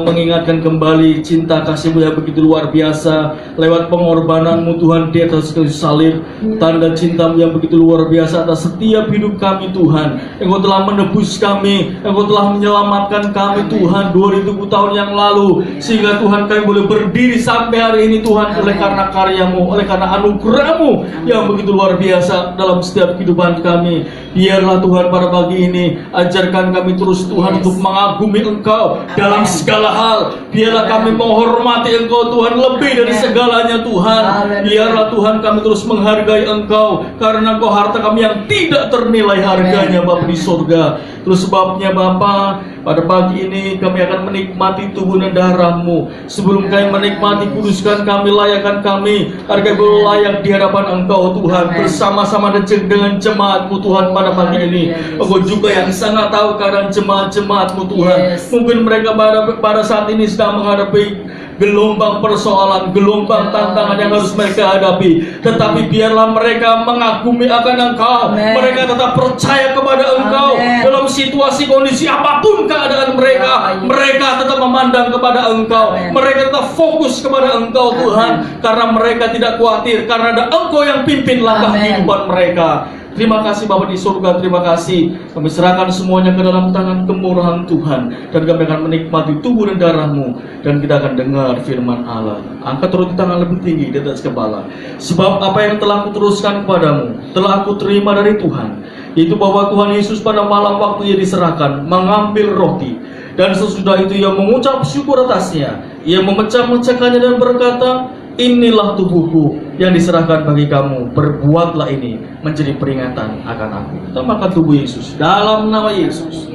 mengingatkan kembali cinta kasih-Mu yang begitu luar biasa lewat pengorbanan-Mu Tuhan di atas kayu salib. Tanda cinta-Mu yang begitu luar biasa atas setiap hidup kami Tuhan. Engkau telah menebus kami, Engkau telah menyelamatkan kami Tuhan 2000 tahun yang lalu, sehingga Tuhan kami boleh berdiri sampai hari ini Tuhan, oleh karena karya-Mu, oleh karena anugerah-Mu yang begitu luar biasa dalam setiap kehidupan kami. Biarlah Tuhan pada pagi ini ajarkan kami terus Tuhan untuk mengagumi Engkau Engkau dalam segala hal. Biarlah kami menghormati Engkau Tuhan lebih dari segalanya Tuhan. Biarlah Tuhan kami terus menghargai Engkau, karena Engkau harta kami yang tidak ternilai harganya Bapa di surga. Terus sebabnya Bapa, pada pagi ini kami akan menikmati tubuh dan darah-Mu. Sebelum kami menikmati, kuduskan kami, layakan kami, agar kami layak di hadapan Engkau Tuhan, bersama-sama dengan jemaat-Mu Tuhan pada pagi ini. Engkau juga yang sangat tahu keadaan jemaat-jemaat-Mu Tuhan. Mungkin mereka pada saat ini sedang menghadapi gelombang persoalan, gelombang tantangan yang harus mereka hadapi. Tetapi biarlah mereka mengagumi akan Engkau. Mereka tetap percaya kepada Engkau. Dalam situasi kondisi apapun keadaan mereka, mereka tetap memandang kepada Engkau. Mereka tetap fokus kepada Engkau Tuhan, karena mereka tidak khawatir, karena ada Engkau yang pimpin langkah kehidupan mereka. Terima kasih Bapa di surga, terima kasih. Kami serahkan semuanya ke dalam tangan kemurahan Tuhan, dan kami akan menikmati tubuh dan darah-Mu, dan kita akan dengar firman Allah. Angkat roti tangan lebih tinggi di atas kepala. Sebab apa yang telah kuteruskan kepadamu telah aku terima dari Tuhan, yaitu bahwa Tuhan Yesus pada malam waktu Ia diserahkan mengambil roti, dan sesudah itu Ia mengucap syukur atasnya. Ia memecah-mecahkannya dan berkata, inilah tubuhku yang diserahkan bagi kamu. Berbuatlah ini menjadi peringatan akan aku. Kita makan tubuh Yesus dalam nama Yesus.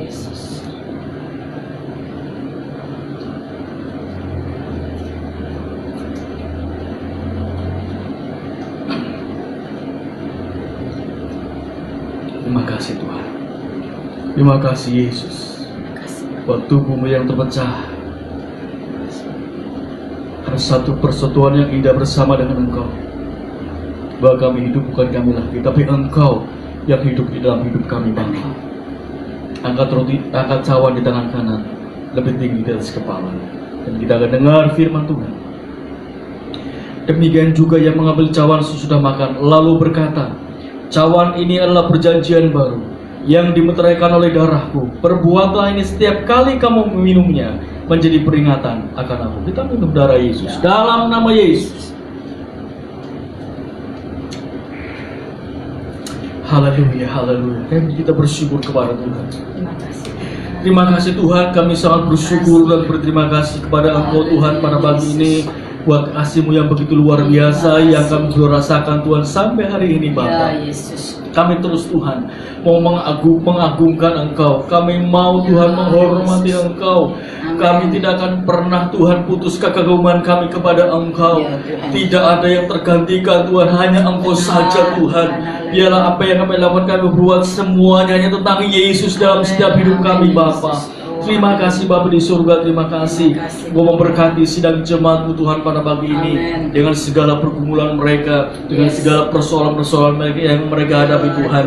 Terima kasih Tuhan. Terima kasih Yesus, buat tubuh-Mu yang terpecah. Ada satu persatuan yang indah bersama dengan Engkau, bahwa kami hidup bukan kami lagi, tapi Engkau yang hidup di dalam hidup kami Bapa. Angkat roti, angkat cawan di tangan kanan lebih tinggi di atas kepala, dan kita akan dengar firman Tuhan. Demikian juga yang mengambil cawan sesudah makan, lalu berkata, cawan ini adalah perjanjian baru yang dimeteraikan oleh darahku. Perbuatlah ini setiap kali kamu meminumnya menjadi peringatan akan aku. Kita minum darah Yesus dalam nama Yesus. Haleluya, haleluya. Kita bersyukur kepada Tuhan. Terima kasih Tuhan, kami sangat bersyukur dan berterima kasih kepada Engkau Tuhan pada pagi ini, buat kasih-Mu yang begitu luar biasa yang kami sudah rasakan Tuhan sampai hari ini Bapa. Kami terus Tuhan mau mengagungkan Engkau. Kami mau Tuhan menghormati Engkau. Kami tidak akan pernah Tuhan putus kekaguman kami kepada Engkau. Tidak ada yang tergantikan Tuhan, hanya Engkau saja Tuhan. Biarlah apa yang kami lakukan, kami buat semuanya hanya tentang Yesus dalam setiap hidup kami Bapa. Terima kasih Bapa di surga, terima kasih. Gua memberkati sidang jemaat-Mu Tuhan pada pagi ini, dengan segala pergumulan mereka, dengan segala persoalan-persoalan mereka yang mereka hadapi Tuhan.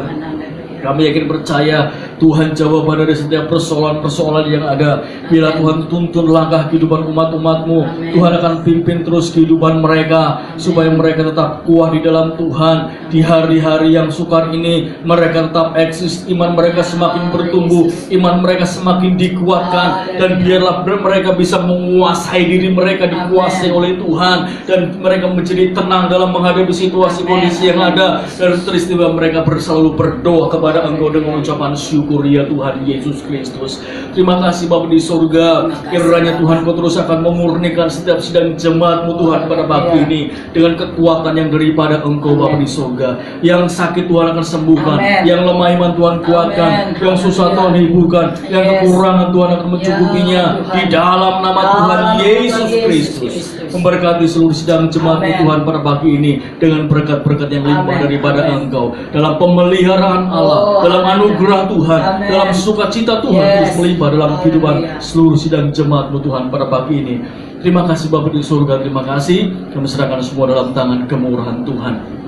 Kami yakin percaya Tuhan jawaban dari setiap persoalan-persoalan yang ada. Bila Tuhan tuntun langkah kehidupan umat-umat-Mu, Tuhan akan pimpin terus kehidupan mereka, supaya mereka tetap kuat di dalam Tuhan. Di hari-hari yang sukar ini, mereka tetap eksis, iman mereka semakin bertumbuh, iman mereka semakin dikuatkan, dan biarlah mereka bisa menguasai diri mereka, dikuasai oleh Tuhan, dan mereka menjadi tenang dalam menghadapi situasi kondisi yang ada, dan teristimewa mereka selalu berdoa kepada Engkau dengan ucapan syukur ya Tuhan Yesus Kristus. Terima kasih Bapa di surga, kiranya Tuhan Kau terus akan memurnikan setiap sidang jemaat-Mu Tuhan pada pagi ini dengan kekuatan yang daripada Engkau Bapa di surga. Yang sakit Tuhan akan sembuhkan, yang lemah iman Tuhan kuatkan, yang susah Tuhan hiburkan, yang kekurangan Tuhan akan mencukupinya di dalam nama Tuhan Yesus Kristus. Memberkati seluruh sidang jemaat-Mu Tuhan pada pagi ini dengan berkat-berkat yang limpah daripada Engkau, dalam pemeliharaan Allah, dalam anugerah Tuhan, dalam sukacita Tuhan terus melimpah dalam kehidupan seluruh sidang jemaat-Mu Tuhan pada pagi ini. Terima kasih Bapa di surga, terima kasih. Kami serahkan semua dalam tangan kemurahan Tuhan.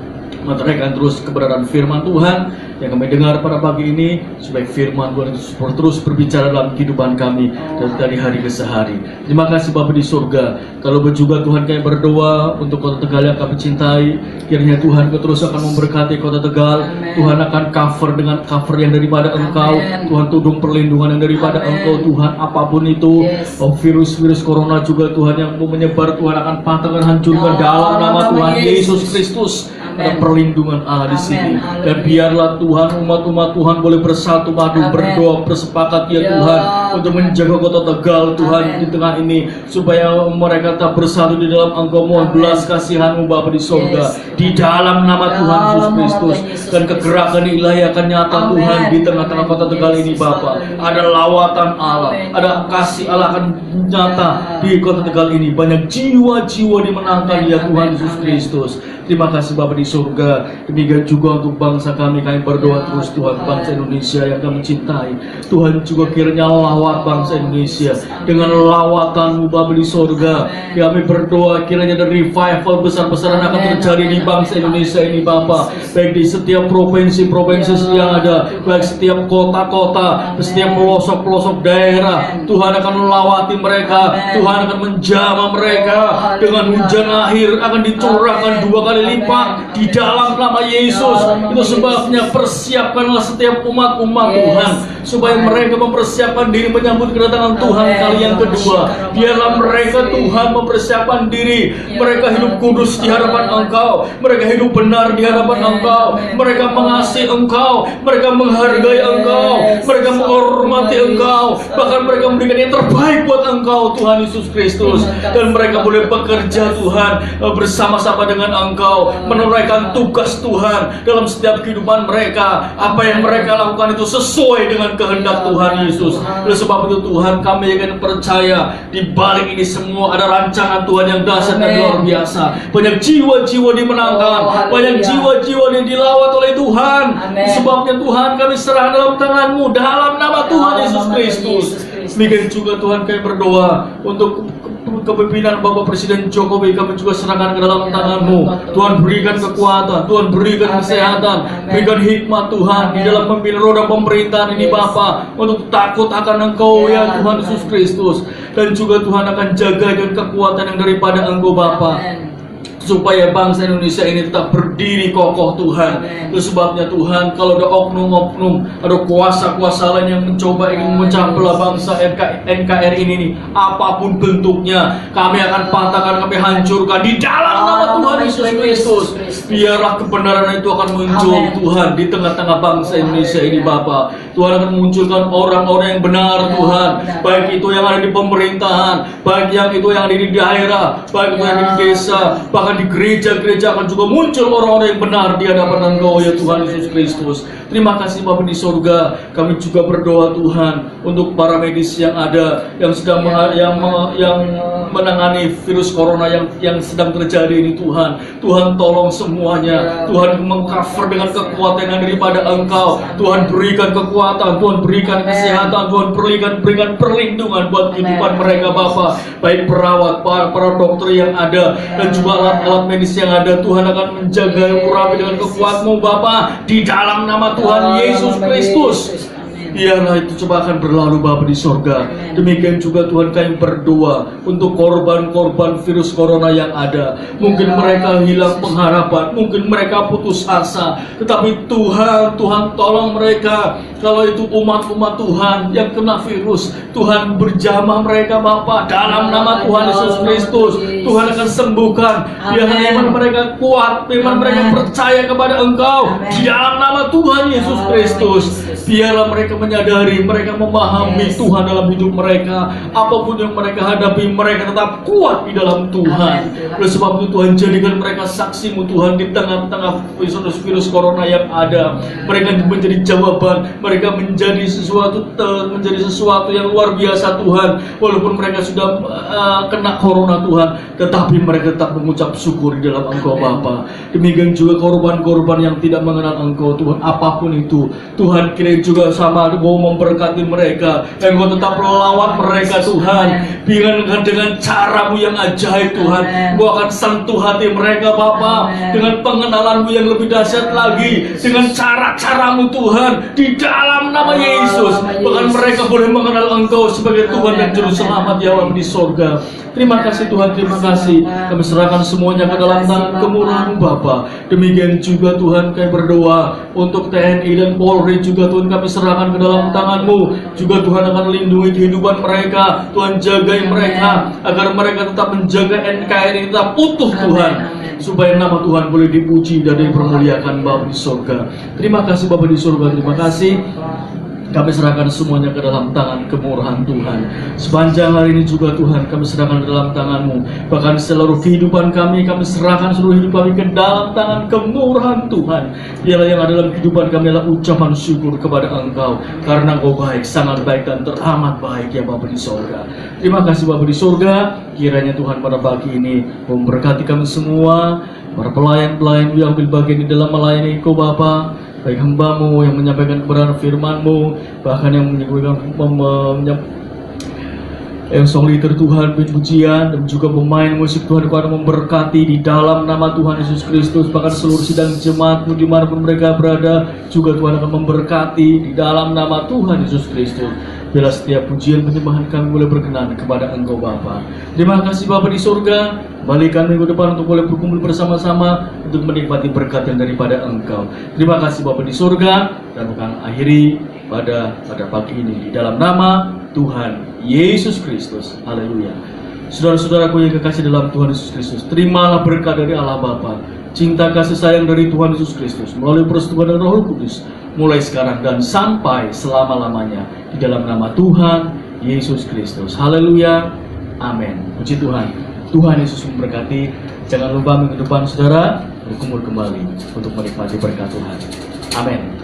Meteraikan terus kebenaran firman Tuhan yang kami dengar pada pagi ini, supaya firman Tuhan itu terus berbicara dalam kehidupan kami dari hari ke hari. Terima kasih Bapa di surga. Kalau juga Tuhan kami berdoa untuk Kota Tegal yang kami cintai, kiranya Tuhan Kau terus akan memberkati Kota Tegal. Tuhan akan cover dengan cover yang daripada Engkau. Tuhan tudung perlindungan yang daripada Engkau Tuhan, apapun itu. Virus-virus corona juga Tuhan yang mau menyebar, Tuhan akan patahkan, hancurkan dalam nama Tuhan Yesus Kristus. ada perlindungan Allah di sini. Amin. Dan biarlah Tuhan, umat-umat Tuhan boleh bersatu padu, Amin. berdoa, bersepakat ya Ya Tuhan, untuk menjaga kota Tegal Tuhan Amin. di tengah ini, supaya mereka tak bersatu di dalam Engkau. Mohon Amin. belas kasihan-Mu Bapa di sorga, Yes. di dalam nama Tuhan Dalam Yesus nama Kristus. Tuhan Yesus Dan kegerakan ilahi akan nyata Amin. Tuhan di tengah-tengah kota Tegal ini Yes. Bapa. Haleluya. Ada lawatan Allah, Amin. ada kasih Allah akan nyata di kota Tegal ini. Banyak jiwa-jiwa dimenangkan Amin. ya Tuhan Amin. Yesus Amin. Kristus. Terima kasih Bapa di surga. Demikian juga untuk bangsa kami berdoa Ya, terus Tuhan, Tuhan. bangsa Indonesia yang kami cintai. Tuhan juga kiranya lawat bangsa Indonesia Amin. dengan lawatan-Mu Bapa di surga. Amin. Kami berdoa kiranya ada revival besar-besaran akan Amin. terjadi di bangsa Indonesia ini Bapa. Baik di setiap provinsi-provinsi Ya, yang ada, Tuhan. baik setiap kota-kota, Amin. setiap pelosok-pelosok daerah. Amin. Tuhan akan melawati mereka. Amin. Tuhan akan menjamah mereka Oh, dengan haleluya. hujan akhir akan dicurahkan Amin. 2 kali lipat Amin. di dalam nama Yesus. Dalam nama Itu sebabnya persiapkanlah setiap umat-umat Yes. Tuhan, supaya Amin. mereka mempersiapkan diri menyambut kedatangan Tuhan Amin. kali yang kedua. Biarlah mereka Tuhan mempersiapkan diri. Ya, Mereka hidup kudus di hadapan Engkau. Mereka hidup benar di hadapan Amin. Engkau. Amin. Mereka mengasihi Engkau. Mereka menghargai Yes. Engkau. Mereka menghormati Yes. Engkau. Bahkan mereka memberikan yang terbaik buat Engkau Tuhan Yesus Kristus. Terima kasih. Dan mereka boleh bekerja Tuhan bersama-sama dengan Engkau, menunaikan tugas Tuhan dalam setiap kehidupan mereka. Apa yang mereka lakukan itu sesuai dengan kehendak Tuhan Yesus. Oleh sebab itu Tuhan, kami akan percaya di balik ini semua ada rancangan Tuhan yang dahsyat dan Amin. luar biasa. Banyak jiwa-jiwa dimenangkan, Oh, haleluya. banyak jiwa-jiwa yang dilawat oleh Tuhan. Amin. Sebabnya Tuhan, kami serah dalam tangan-Mu dalam nama Tuhan Dalam Yesus nama Kristus. Yesus Kristus. Demikian juga Tuhan, kami berdoa untuk kepemimpinan Bapak Presiden Jokowi, kami juga serahkan ke dalam Ya, tangan-Mu. Tuhan berikan kekuatan, Tuhan berikan Amin. kesehatan, Amin. berikan hikmat Tuhan di Amin. dalam memimpin roda pemerintahan ini Yes. Bapa, untuk takut akan Engkau Ya, ya Tuhan Tuhan. Yesus Kristus. Dan juga Tuhan akan jaga dengan kekuatan yang daripada Engkau Bapa, Amin. supaya bangsa Indonesia ini tetap berdiri kokoh Tuhan. Amin. Itu sebabnya Tuhan, kalau ada oknum-oknum, ada kuasa-kuasa lain yang mencoba ingin memecah belah bangsa NKRI ini nih, apapun bentuknya, kami akan patahkan, kami hancurkan di dalam nama Tuhan Yesus Kristus. Biarlah kebenaran itu akan muncul Amin. Tuhan di tengah-tengah bangsa Indonesia ini Bapa. Tuhan akan munculkan orang-orang yang benar Ya, Tuhan, benar. baik itu yang ada di pemerintahan, baik yang itu yang ada di daerah, baik itu yang ada di desa, bahkan di gereja-gereja akan juga muncul orang-orang yang benar di hadapan Engkau ya Tuhan Yesus Kristus. Terima kasih Bapa di surga. Kami juga berdoa Tuhan untuk para medis yang ada, yang sedang yang menangani virus corona yang sedang terjadi ini Tuhan. Tuhan tolong semuanya. Tuhan mengcover dengan kekuatan yang daripada Engkau. Tuhan berikan kekuatan, Tuhan berikan kesehatan, Tuhan berikan perlindungan buat kehidupan mereka Bapa. Baik perawat, para dokter yang ada, dan juga alat medis yang ada. Tuhan akan menjaga urapi dengan kekuatan-Mu Bapa, di dalam nama Tuhan Yesus Kristus. Biarlah itu coba akan berlalu Bapa di sorga. Demikian juga Tuhan, kami berdoa untuk korban-korban virus corona yang ada. Mungkin mereka hilang pengharapan, mungkin mereka putus asa, tetapi Tuhan tolong mereka. Kalau itu umat-umat Tuhan yang kena virus, Tuhan berjamah mereka Bapa dalam nama Tuhan Yesus Kristus. Tuhan akan sembuhkan. Biarlah iman mereka kuat, iman mereka percaya kepada Engkau di dalam nama Tuhan Yesus Kristus. Biarlah mereka menyadari, mereka memahami Tuhan dalam hidup mereka. Apapun yang mereka hadapi, mereka tetap kuat di dalam Tuhan. Oleh sebab itu Tuhan, jadikan mereka saksi-Mu Tuhan di tengah-tengah virus corona yang ada. Mereka menjadi jawaban, mereka menjadi sesuatu yang luar biasa Tuhan. Walaupun mereka sudah kena corona Tuhan, tetapi mereka tetap mengucap syukur di dalam Engkau Bapa. Demikian juga korban-korban yang tidak mengenal Engkau Tuhan, apapun itu Tuhan, kira juga sama Engkau memberkati mereka, Engkau tetap melawat mereka Tuhan, dengan cara-Mu yang ajaib Tuhan. Engkau akan sentuh hati mereka Bapa, dengan pengenalan-Mu yang lebih dahsyat lagi, dengan cara-cara-Mu Tuhan, di dalam nama Yesus. Bahkan mereka boleh mengenal Engkau sebagai Tuhan dan Juru Selamat ya Allah di sorga. Terima kasih Tuhan, terima kasih. Kami serahkan semuanya ke dalam tangan kemurahan-Mu Bapa. Demikian juga Tuhan, kami berdoa untuk TNI dan Polri juga Tuhan, kami serahkan ke dalam tangan-Mu. Juga Tuhan akan lindungi kehidupan mereka. Tuhan jagai mereka, agar mereka tetap menjaga NKRI tetap utuh Tuhan. supaya nama Tuhan boleh dipuji dan dipermuliakan Bapa di surga. Terima kasih Bapa di surga, terima kasih. Kami serahkan semuanya ke dalam tangan kemurahan Tuhan. Sepanjang hari ini juga Tuhan, kami serahkan ke dalam tangan-Mu. Bahkan seluruh kehidupan kami serahkan seluruh hidup kami ke dalam tangan kemurahan Tuhan. Biarlah yang ada dalam kehidupan kami adalah ucapan syukur kepada Engkau. Karena Engkau baik, sangat baik dan teramat baik ya Bapa di surga. Terima kasih Bapa di surga. Kiranya Tuhan pada pagi ini memberkati kami semua, para pelayan-pelayan yang ambil bagian di dalam melayani Engkau Bapa, baik hamba-Mu yang menyampaikan kebenaran firman-Mu, bahkan yang yang song leader Tuhan, pujian, dan juga pemain musik Tuhan, Tuhan memberkati di dalam nama Tuhan Yesus Kristus. Bahkan seluruh sidang jemaat-Mu dimanapun mereka berada, juga Tuhan akan memberkati di dalam nama Tuhan Yesus Kristus. Bila setiap pujian penyembahan kami boleh berkenan kepada Engkau Bapa. Terima kasih Bapa di surga. Balikan minggu depan untuk boleh berkumpul bersama-sama untuk menikmati berkat yang daripada Engkau. Terima kasih Bapa di surga, dan akan akhiri pada pagi ini di dalam nama Tuhan Yesus Kristus. Haleluya. Saudara-saudaraku yang kekasih dalam Tuhan Yesus Kristus, terimalah berkat dari Allah Bapa, cinta kasih sayang dari Tuhan Yesus Kristus melalui persetubuhan Roh Kudus, mulai sekarang dan sampai selama-lamanya, di dalam nama Tuhan Yesus Kristus. Haleluya. Amin. Puji Tuhan. Tuhan Yesus memberkati. Jangan lupa minggu depan saudara berkumpul kembali untuk menikmati berkat Tuhan. Amin.